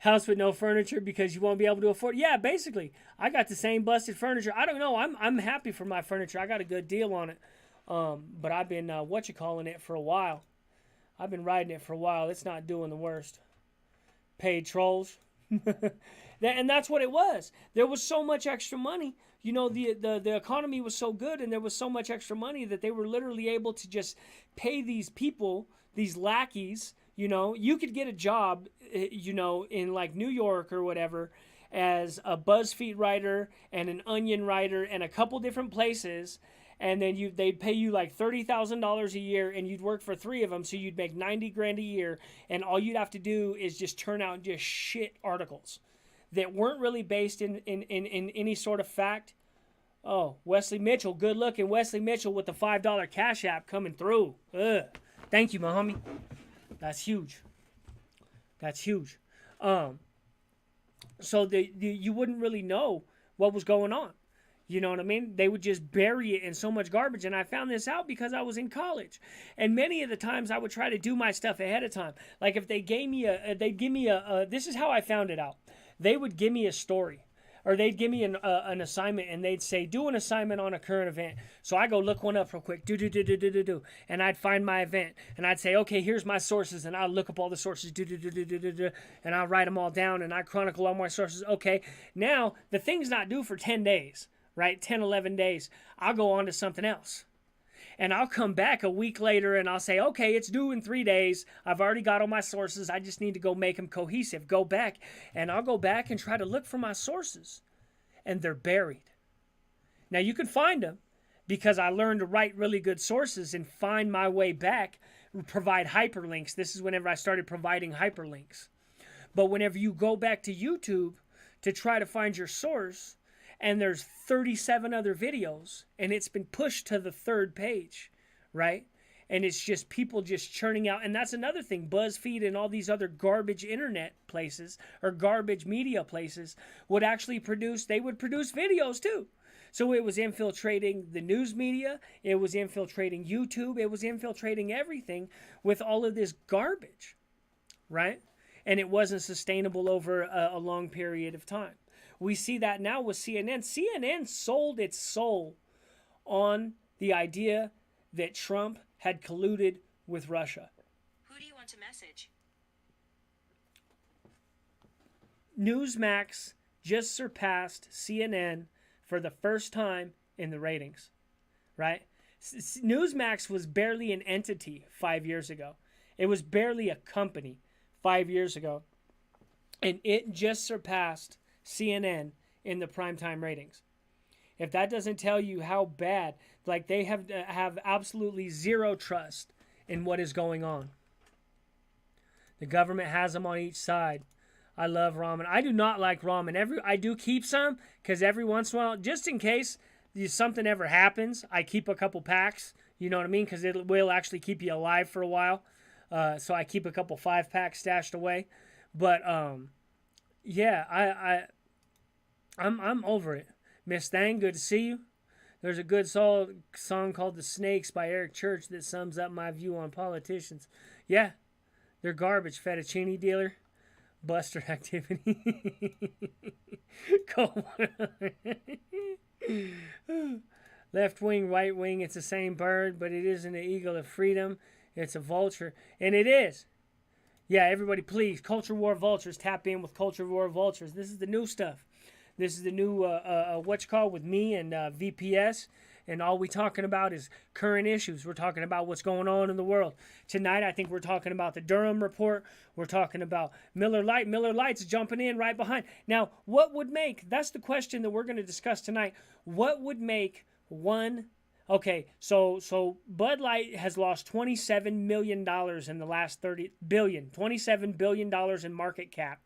House with no furniture because you won't be able to afford. Yeah, basically, I got the same busted furniture. I don't know. I'm happy for my furniture. I got a good deal on it. But I've been it for a while. I've been riding it for a while. It's not doing the worst. Paid trolls. And that's what it was. There was so much extra money. You know, the economy was so good, and there was so much extra money that they were literally able to just pay these people, these lackeys. You know, you could get a job, you know, in like New York or whatever, as a BuzzFeed writer and an Onion writer and a couple different places, and then they'd pay you like $30,000 a year, and you'd work for 3 of them, so you'd make 90 grand a year, and all you'd have to do is just turn out just shit articles that weren't really based in any sort of fact. Oh, Wesley Mitchell, good looking Wesley Mitchell with the $5 Cash App coming through. Ugh. Thank you, my homie. That's huge. That's huge. So you wouldn't really know what was going on. You know what I mean? They would just bury it in so much garbage. And I found this out because I was in college. And many of the times I would try to do my stuff ahead of time. Like if they gave me this is how I found it out. They would give me a story. Or they'd give me an assignment, and they'd say, do an assignment on a current event. So I go look one up real quick, do. And I'd find my event, and I'd say, okay, here's my sources, and I'll look up all the sources, and I'll write them all down, and I chronicle all my sources. Okay, now the thing's not due for 10 days, right? 10, 11 days. I'll go on to something else. And I'll come back a week later and I'll say, okay, it's due in 3 days. I've already got all my sources. I just need to go make them cohesive. Go back. And I'll go back and try to look for my sources. And they're buried. Now, you can find them because I learned to write really good sources and find my way back, provide hyperlinks. This is whenever I started providing hyperlinks. But whenever you go back to YouTube to try to find your source, and there's 37 other videos, and it's been pushed to the 3rd page, right? And it's just people just churning out. And that's another thing. BuzzFeed and all these other garbage internet places or garbage media places would actually produce videos too. So it was infiltrating the news media. It was infiltrating YouTube. It was infiltrating everything with all of this garbage, right? And it wasn't sustainable over a long period of time. We see that now with CNN. CNN sold its soul on the idea that Trump had colluded with Russia. Who do you want to message? Newsmax just surpassed CNN for the first time in the ratings, right? Newsmax was barely an entity 5 years ago. It was barely a company 5 years ago. And it just surpassed CNN in the primetime ratings. If that doesn't tell you how bad, like they have absolutely zero trust in what is going on. The government has them on each side. I love ramen. I do not like ramen. I do keep some because every once in a while, just in case something ever happens, I keep a couple packs. You know what I mean? Because it will actually keep you alive for a while. So I keep a couple 5-packs stashed away. But yeah, I'm over it. Miss Thang, good to see you. There's a good song called The Snakes by Eric Church that sums up my view on politicians. Yeah, they're garbage. Fettuccine dealer, buster activity. Left wing, right wing, it's the same bird, but it isn't an eagle of freedom. It's a vulture. And it is. Yeah, everybody, please. Culture War Vultures. Tap in with Culture War Vultures. This is the new stuff. This is the new, with me and VPS. And all we talking about is current issues. We're talking about what's going on in the world. Tonight, I think we're talking about the Durham report. We're talking about Miller Lite. Miller Lite's jumping in right behind. Now, what would make, that's the question that we're going to discuss tonight. What would make one... Okay, so Bud Light has lost $27 million in the last $27 billion in market cap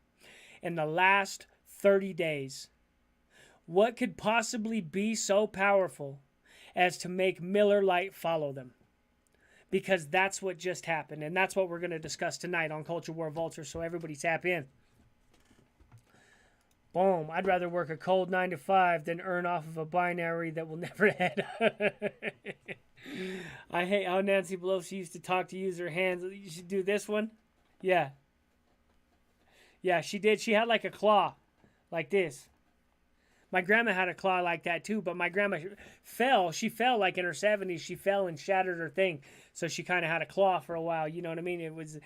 in the last 30 days. What could possibly be so powerful as to make Miller Lite follow them? Because that's what just happened, and that's what we're going to discuss tonight on Culture War Vulture, so everybody tap in. Boom. I'd rather work a cold 9 to 5 than earn off of a binary that will never head. I hate how Nancy Pelosi used to talk to use her hands. You should do this one. Yeah. Yeah, she did. She had like a claw, like this. My grandma had a claw like that too, but my grandma fell. She fell like in her 70s. She fell and shattered her thing. So she kind of had a claw for a while. You know what I mean? It was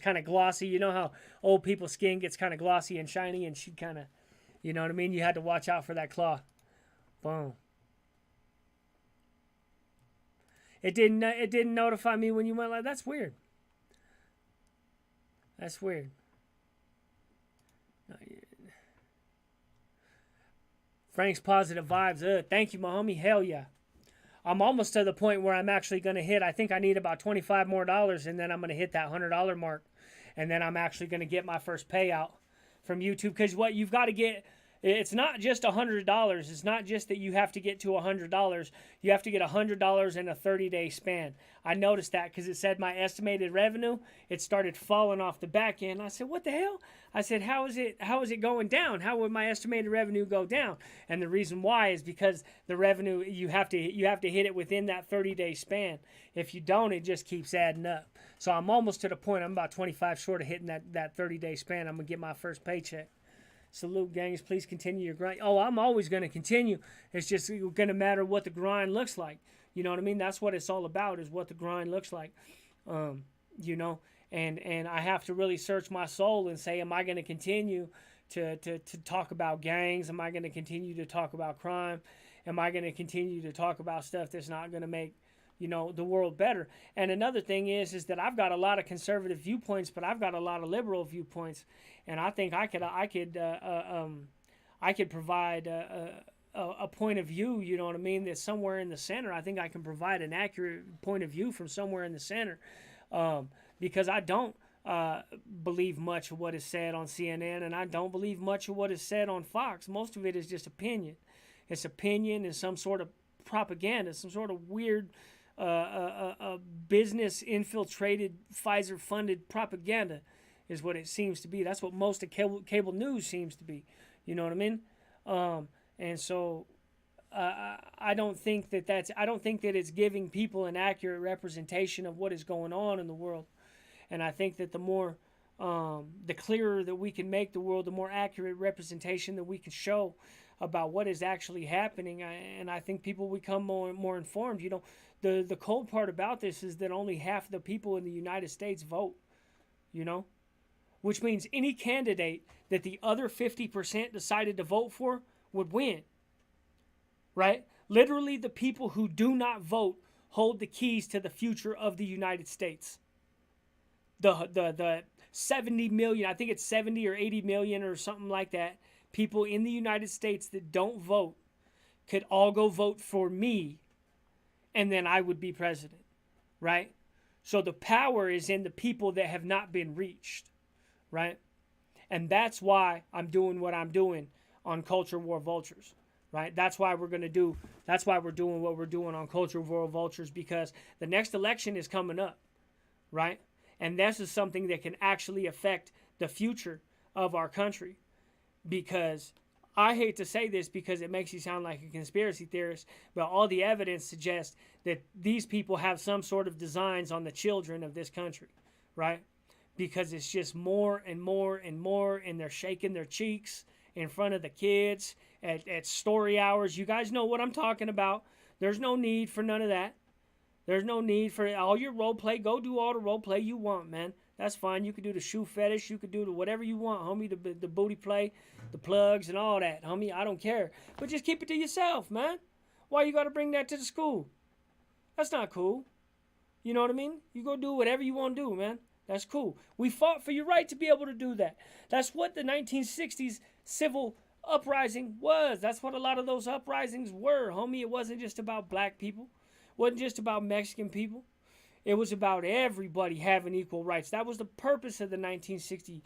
kind of glossy. You know how old people's skin gets kind of glossy and shiny, and she kind of, you know what I mean? You had to watch out for that claw. Boom. It didn't notify me when you went like. That's weird. That's weird. Frank's positive vibes. Thank you, my homie. Hell yeah. I'm almost to the point where I'm actually going to hit. I think I need about $25 more, and then I'm going to hit that $100 mark. And then I'm actually going to get my first payout from YouTube. Because what you've got to get, it's not just $100. It's not just that you have to get to $100. You have to get $100 in a 30-day span. I noticed that because it said my estimated revenue, it started falling off the back end. I said, what the hell? I said, how is it going down? How would my estimated revenue go down? And the reason why is because the revenue, you have to hit it within that 30-day span. If you don't, it just keeps adding up. So I'm almost to the point. I'm about 25 short of hitting that 30-day span. I'm going to get my first paycheck. Salute, Gangish. Please continue your grind. Oh, I'm always going to continue. It's just going to matter what the grind looks like. You know what I mean? That's what it's all about, is what the grind looks like. You know, and I have to really search my soul and say, am I going to continue to talk about gangs? Am I going to continue to talk about crime? Am I going to continue to talk about stuff that's not going to make, you know, the world better? And another thing is that I've got a lot of conservative viewpoints, but I've got a lot of liberal viewpoints, and I think I could provide a point of view, you know what I mean, that's somewhere in the center. I think I can provide an accurate point of view from somewhere in the center, because I don't believe much of what is said on CNN, and I don't believe much of what is said on Fox. Most of it is just opinion. It's opinion and some sort of propaganda, some sort of weird business infiltrated, Pfizer funded propaganda is what it seems to be. That's what most of cable news seems to be. You know what I mean? And so I don't think that it's giving people an accurate representation of what is going on in the world. And I think that the clearer that we can make the world, the more accurate representation that we can show about what is actually happening. And I think people become more informed. You know, the cold part about this is that only half of the people in the United States vote, you know, which means any candidate that the other 50% decided to vote for would win, right? Literally, the people who do not vote hold the keys to the future of the United States. The 70 million, I think it's 70 or 80 million or something like that, people in the United States that don't vote could all go vote for me, and then I would be president, right? So the power is in the people that have not been reached, right? And that's why I'm doing what I'm doing on Culture War Vultures, right? That's why we're doing what we're doing on Culture War Vultures, because the next election is coming up, right? And this is something that can actually affect the future of our country. Because I hate to say this because it makes you sound like a conspiracy theorist, but all the evidence suggests that these people have some sort of designs on the children of this country, right? Because it's just more and more and more, and they're shaking their cheeks in front of the kids at story hours. You guys know what I'm talking about. There's no need for none of that. There's no need for all your role play. Go do all the role play you want, man. That's fine. You could do the shoe fetish. You could do the whatever you want, homie. The booty play, the plugs, and all that, homie. I don't care. But just keep it to yourself, man. Why you got to bring that to the school? That's not cool. You know what I mean? You go do whatever you want to do, man. That's cool. We fought for your right to be able to do that. That's what the 1960s civil uprising was. That's what a lot of those uprisings were, homie. It wasn't just about black people. It wasn't just about Mexican people. It was about everybody having equal rights. That was the purpose of the 1960s.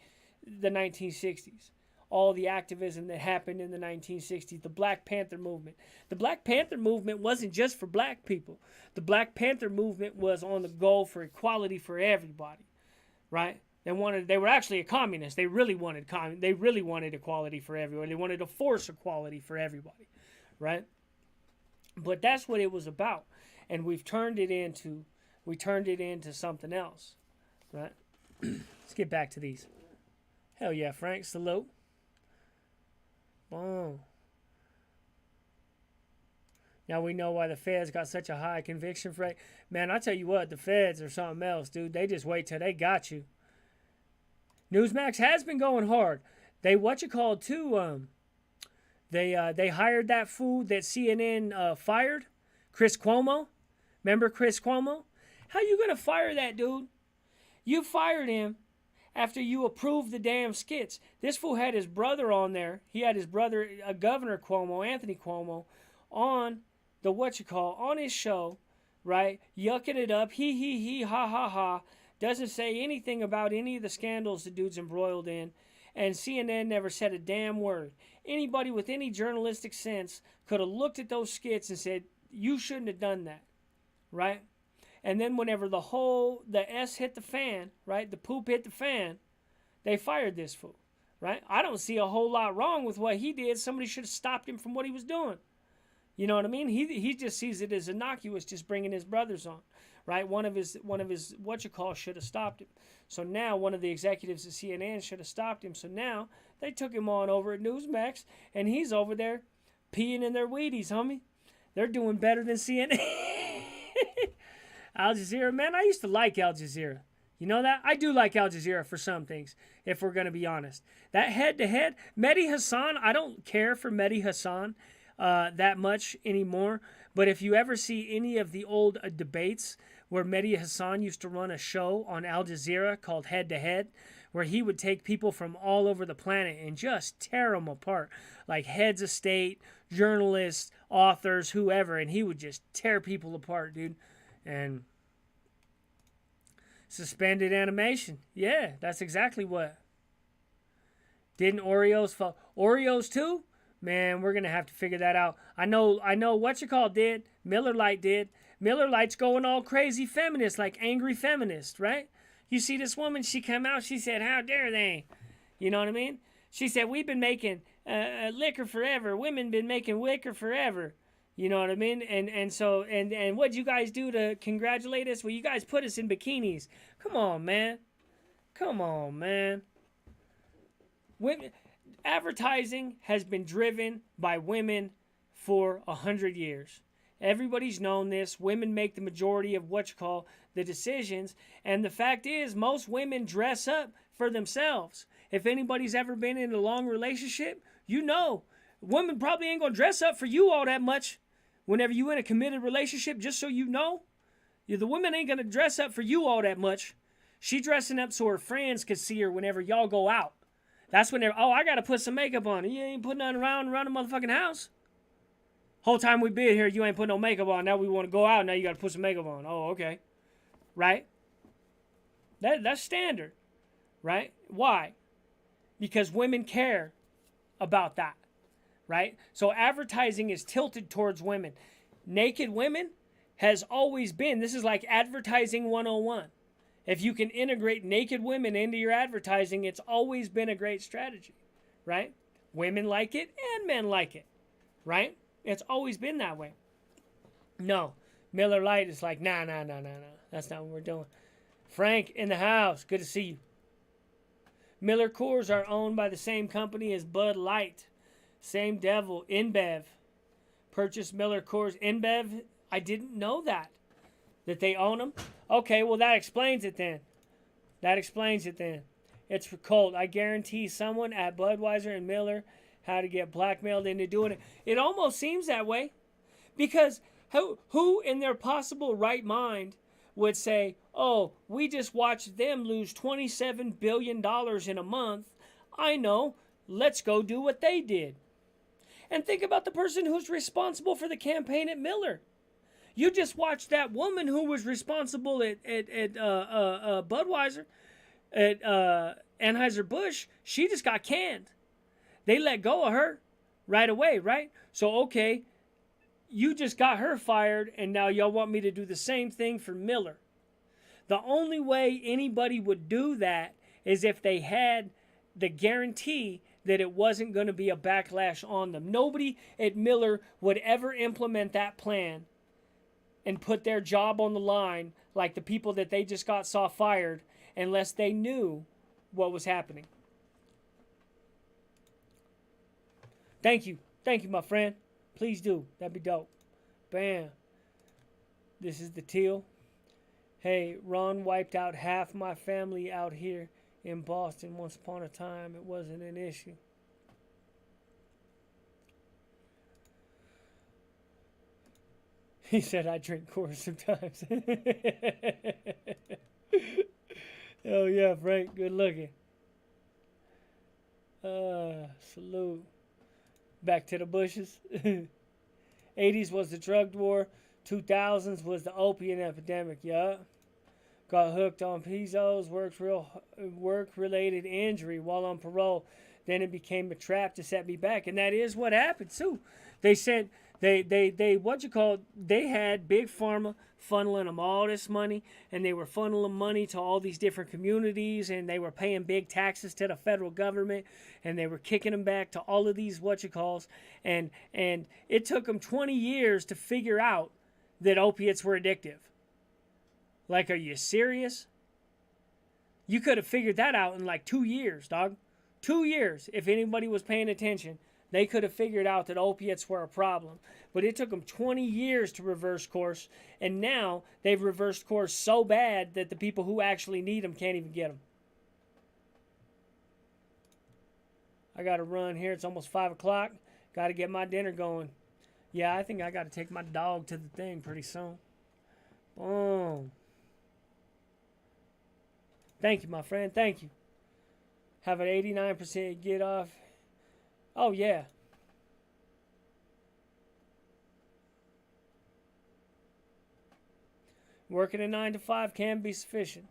All the activism that happened in the 1960s, the Black Panther movement. The Black Panther movement wasn't just for black people. The Black Panther movement was on the goal for equality for everybody, right? They were actually a communist. They really wanted equality for everyone. They wanted to force equality for everybody, right? But that's what it was about, and we turned it into something else, right? Let's get back to these. Hell yeah, Frank. Salute. Boom. Now we know why the feds got such a high conviction rate. Man, I tell you what, the feds are something else, dude. They just wait till they got you. Newsmax has been going hard. They too. They hired that fool that CNN fired, Chris Cuomo. Remember Chris Cuomo? How you gonna fire that dude? You fired him after you approved the damn skits. This fool had his brother on there. He had his brother, Governor Cuomo, Anthony Cuomo, on the on his show, right? Yucking it up, he, ha ha ha. Doesn't say anything about any of the scandals the dude's embroiled in, and CNN never said a damn word. Anybody with any journalistic sense could have looked at those skits and said, you shouldn't have done that, right? And then whenever the S hit the fan, right, the poop hit the fan, they fired this fool, right? I don't see a whole lot wrong with what he did. Somebody should have stopped him from what he was doing. You know what I mean? He just sees it as innocuous, just bringing his brothers on, right? One of his should have stopped him. So now one of the executives at CNN should have stopped him. So now they took him on over at Newsmax, and he's over there peeing in their Wheaties, homie. They're doing better than CNN. Al Jazeera, man, I used to like Al Jazeera. You know that? I do like Al Jazeera for some things, if we're going to be honest. That head-to-head, Mehdi Hassan, I don't care for Mehdi Hassan that much anymore. But if you ever see any of the old debates where Mehdi Hassan used to run a show on Al Jazeera called Head to Head, where he would take people from all over the planet and just tear them apart, like heads of state, journalists, authors, whoever, and he would just tear people apart, dude. And suspended animation. Yeah, that's exactly what. Didn't Oreos fall? Oreos too? Man, we're gonna have to figure that out. I know did. Miller Lite did. Miller Lite's going all crazy feminist, like angry feminist, right? You see this woman, she come out, she said, how dare they? You know what I mean? She said, we've been making liquor forever. Women been making liquor forever. You know what I mean? And so what'd you guys do to congratulate us? Well, you guys put us in bikinis. Come on, man. Come on, man. Women, advertising has been driven by women for 100 years. Everybody's known this. Women make the majority of the decisions. And the fact is, most women dress up for themselves. If anybody's ever been in a long relationship, you know, women probably ain't gonna dress up for you all that much. Whenever you in a committed relationship, just so you know, the woman ain't gonna dress up for you all that much. She dressing up so her friends could see her whenever y'all go out. That's when they're, I gotta put some makeup on. You ain't putting nothing around the motherfucking house. Whole time we been here, you ain't put no makeup on. Now we want to go out. Now you gotta put some makeup on. Oh, okay, right? That's standard, right? Why? Because women care about that. Right? So advertising is tilted towards women. Naked women has always been, this is like advertising 101. If you can integrate naked women into your advertising, it's always been a great strategy, right? Women like it and men like it, right? It's always been that way. No, Miller Lite is like, nah. That's not what we're doing. Frank in the house, good to see you. Miller Coors are owned by the same company as Bud Light. Same devil, InBev. Purchased Miller Coors. InBev, I didn't know that they own them. Okay, well, that explains it then. It's for Colt. I guarantee someone at Budweiser and Miller had to get blackmailed into doing it. It almost seems that way. Because who in their possible right mind would say, oh, we just watched them lose $27 billion in a month. I know. Let's go do what they did. And think about the person who's responsible for the campaign at Miller. You just watched that woman who was responsible at Budweiser, at Anheuser-Busch. She just got canned. They let go of her right away, right? So, okay, you just got her fired, and now y'all want me to do the same thing for Miller. The only way anybody would do that is if they had the guarantee that it wasn't going to be a backlash on them. Nobody at Miller would ever implement that plan and put their job on the line like the people that they just saw fired unless they knew what was happening. Thank you. Thank you, my friend. Please do. That'd be dope. Bam. This is the teal. Hey, Ron wiped out half my family out here in Boston once upon a time. It wasn't an issue. He said I drink Coors sometimes. Oh yeah, Frank, good looking. Salute. Back to the bushes. 80s was the drug war. 2000s was the opium epidemic. Yeah. Got hooked on Pizos, work-related injury while on parole. Then it became a trap to set me back, and that is what happened too. They said they had big pharma funneling them all this money, and they were funneling money to all these different communities, and they were paying big taxes to the federal government, and they were kicking them back to all of these and it took them 20 years to figure out that opiates were addictive. Like, are you serious? You could have figured that out in like 2 years, dog. 2 years, if anybody was paying attention. They could have figured out that opiates were a problem. But it took them 20 years to reverse course. And now they've reversed course so bad that the people who actually need them can't even get them. I got to run here. It's almost 5 o'clock. Got to get my dinner going. Yeah, I think I got to take my dog to the thing pretty soon. Boom. Thank you, my friend. Thank you. Have an 89% get off. Oh, yeah. Working a 9 to 5 can be sufficient.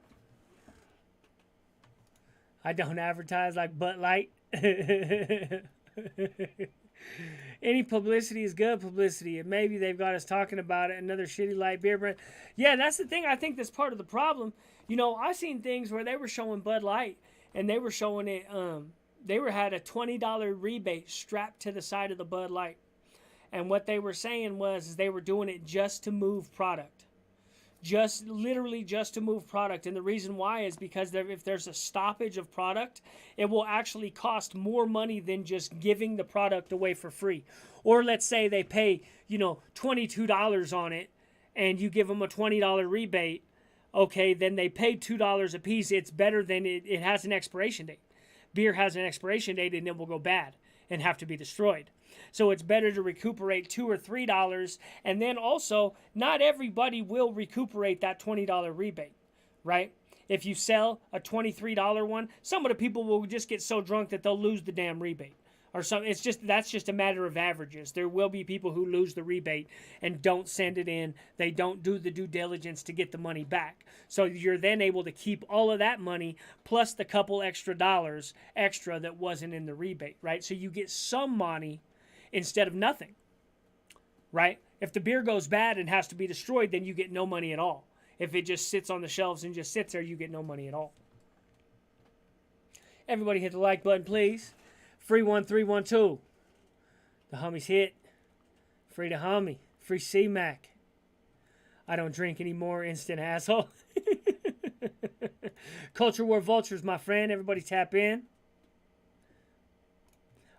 I don't advertise like Bud Light. Any publicity is good publicity, and maybe they've got us talking about it. Another shitty light beer brand. Yeah, that's the thing. I think that's part of the problem. You know, I've seen things where they were showing Bud Light, and they were showing it. Had a $20 rebate strapped to the side of the Bud Light, and what they were saying was they were doing it just to move product. Literally just to move product. And the reason why is because if there's a stoppage of product, it will actually cost more money than just giving the product away for free. Or let's say they pay, $22 on it, and you give them a $20 rebate. Okay, then they paid $2 a piece. It's better than it has an expiration date. Beer has an expiration date, and it will go bad and have to be destroyed. So it's better to recuperate $2 or $3, and then also not everybody will recuperate that $20 rebate, right? If you sell a $23 one, some of the people will just get so drunk that they'll lose the damn rebate. Or something. That's just a matter of averages. There will be people who lose the rebate and don't send it in. They don't do the due diligence to get the money back. So you're then able to keep all of that money plus the couple extra dollars extra that wasn't in the rebate, right? So you get some money instead of nothing, right? If the beer goes bad and has to be destroyed, then you get no money at all. If it just sits on the shelves and just sits there, you get no money at all. Everybody hit the like button, please. Free 1312. The homies hit. Free the homie. Free C-Mac. I don't drink anymore, instant asshole. Culture War Vultures, my friend. Everybody tap in.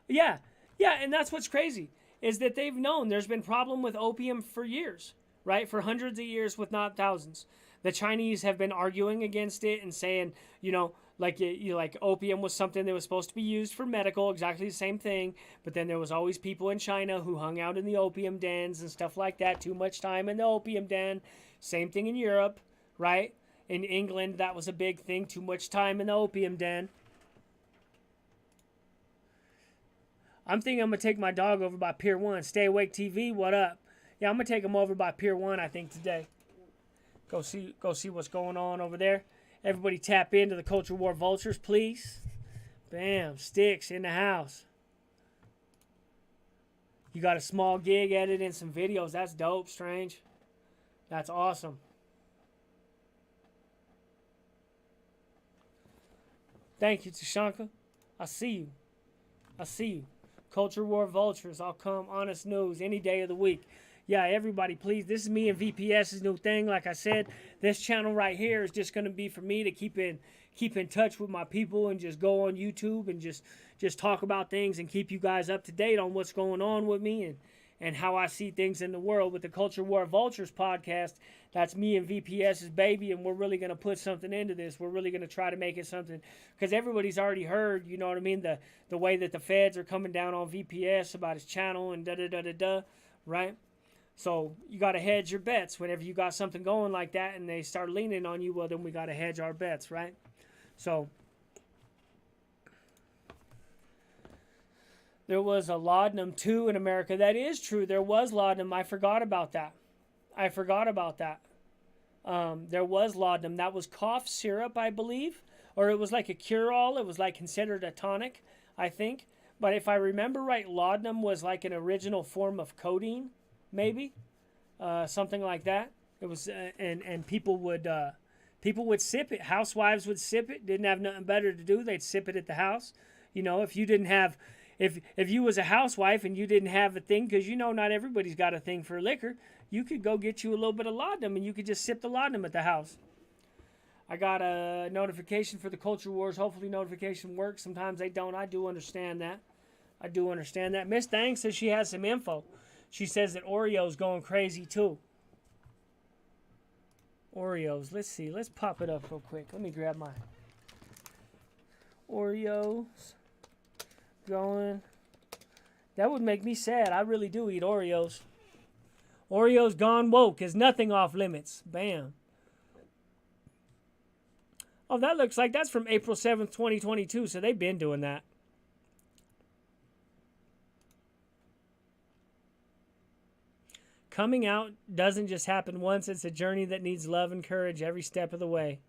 Yeah, and that's what's crazy, is that they've known there's been problem with opium for years, right? For hundreds of years, with not thousands. The Chinese have been arguing against it and saying, like opium was something that was supposed to be used for medical, exactly the same thing. But then there was always people in China who hung out in the opium dens and stuff like that. Too much time in the opium den. Same thing in Europe, right? In England, that was a big thing. Too much time in the opium den. I'm thinking I'm going to take my dog over by Pier 1. Stay Awake TV, what up? Yeah, I'm going to take him over by Pier 1, I think, today. Go see what's going on over there. Everybody tap into the Culture War Vultures, please. Bam, Sticks in the house. You got a small gig, editing some videos. That's dope, Strange. That's awesome. Thank you, Tashanka. I see you. Culture War Vultures. I'll come. Honest news any day of the week. Yeah, everybody, please. This is me and VPS's new thing. Like I said, this channel right here is just going to be for me to keep in touch with my people and just go on YouTube and just talk about things and keep you guys up to date on what's going on with me and how I see things in the world. With the Culture War Vultures podcast, that's me and VPS's baby, and we're really going to put something into this. We're really going to try to make it something, because everybody's already heard, you know what I mean, the way that the feds are coming down on VPS about his channel and da-da-da-da-da, right? So you got to hedge your bets. Whenever you got something going like that and they start leaning on you, well, then we got to hedge our bets, right? So there was a laudanum too in America. That is true. There was laudanum. I forgot about that. There was laudanum. That was cough syrup, I believe. Or it was like a cure-all. It was like considered a tonic, I think. But if I remember right, laudanum was like an original form of codeine, maybe. Something like that. It was, and people would sip it. Housewives would sip it. Didn't have nothing better to do. They'd sip it at the house. You know, if you didn't have... If you was a housewife and you didn't have a thing, because you know not everybody's got a thing for liquor, you could go get you a little bit of laudanum and you could just sip the laudanum at the house. I got a notification for the Culture Wars. Hopefully notification works. Sometimes they don't. I do understand that. Miss Thang says she has some info. She says that Oreo's going crazy too. Oreos. Let's see. Let's pop it up real quick. Let me grab my Oreos. Going. That would make me sad. I really do eat Oreos. Oreos gone woke. Is nothing off limits. Bam. Oh, that looks like that's from April 7th, 2022. So they've been doing that. Coming out doesn't just happen once. It's a journey that needs love and courage every step of the way.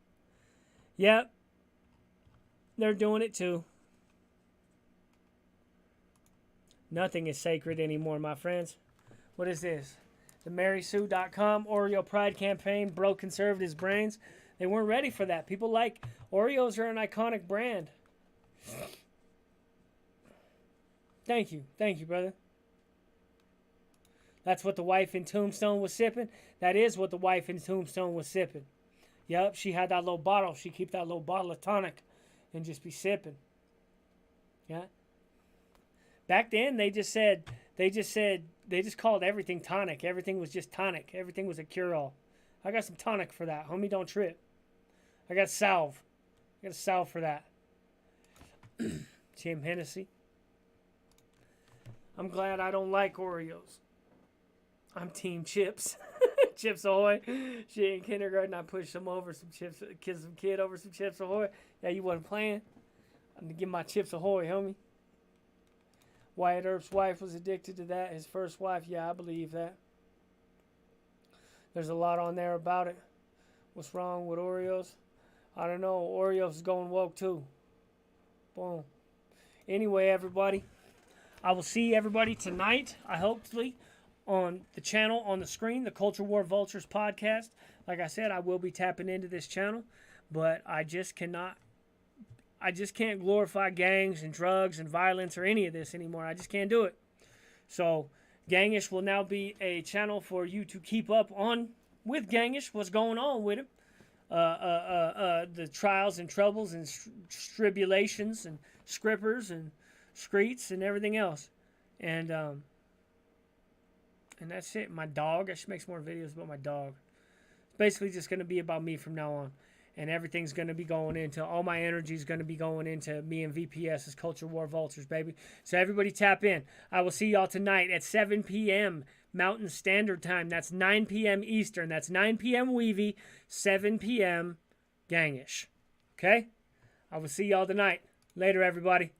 Yep. They're doing it too. Nothing is sacred anymore, my friends. What is this? The MarySue.com Oreo Pride campaign broke conservatives' brains. They weren't ready for that. People like Oreos are an iconic brand. Thank you, brother. That's what the wife in Tombstone was sipping. That is what the wife in Tombstone was sipping. Yup, she had that little bottle. She keep that little bottle of tonic and just be sipping. Yeah. Back then, they just called everything tonic. Everything was just tonic. Everything was a cure-all. I got some tonic for that. Homie, don't trip. I got salve. For that. Tim Hennessy. I'm glad I don't like Oreos. I'm Team Chips. Chips Ahoy. She in kindergarten, I pushed some over some chips. Some kid over some Chips Ahoy. Yeah, you wasn't playing. I'm gonna give my Chips Ahoy, homie. Wyatt Earp's wife was addicted to that. His first wife, yeah, I believe that. There's a lot on there about it. What's wrong with Oreos? I don't know. Oreos is going woke too. Boom. Anyway, everybody, I will see everybody tonight, I hopefully, on the channel on the screen, the Culture War Vultures podcast. Like I said, I will be tapping into this channel, but I just can't glorify gangs and drugs and violence or any of this anymore. I just can't do it. So Gangish will now be a channel for you to keep up on with Gangish, what's going on with him. The trials and troubles and tribulations and scrippers and screets and everything else. And that's it. My dog. I should make some more videos about my dog. It's basically just going to be about me from now on. And everything's going to be going into, all my energy is going to be going into me and VPS's Culture War Vultures, baby. So everybody tap in. I will see y'all tonight at 7 p.m. Mountain Standard Time. That's 9 p.m. Eastern. That's 9 p.m. Weavy, 7 p.m. Gangish. Okay? I will see y'all tonight. Later, everybody.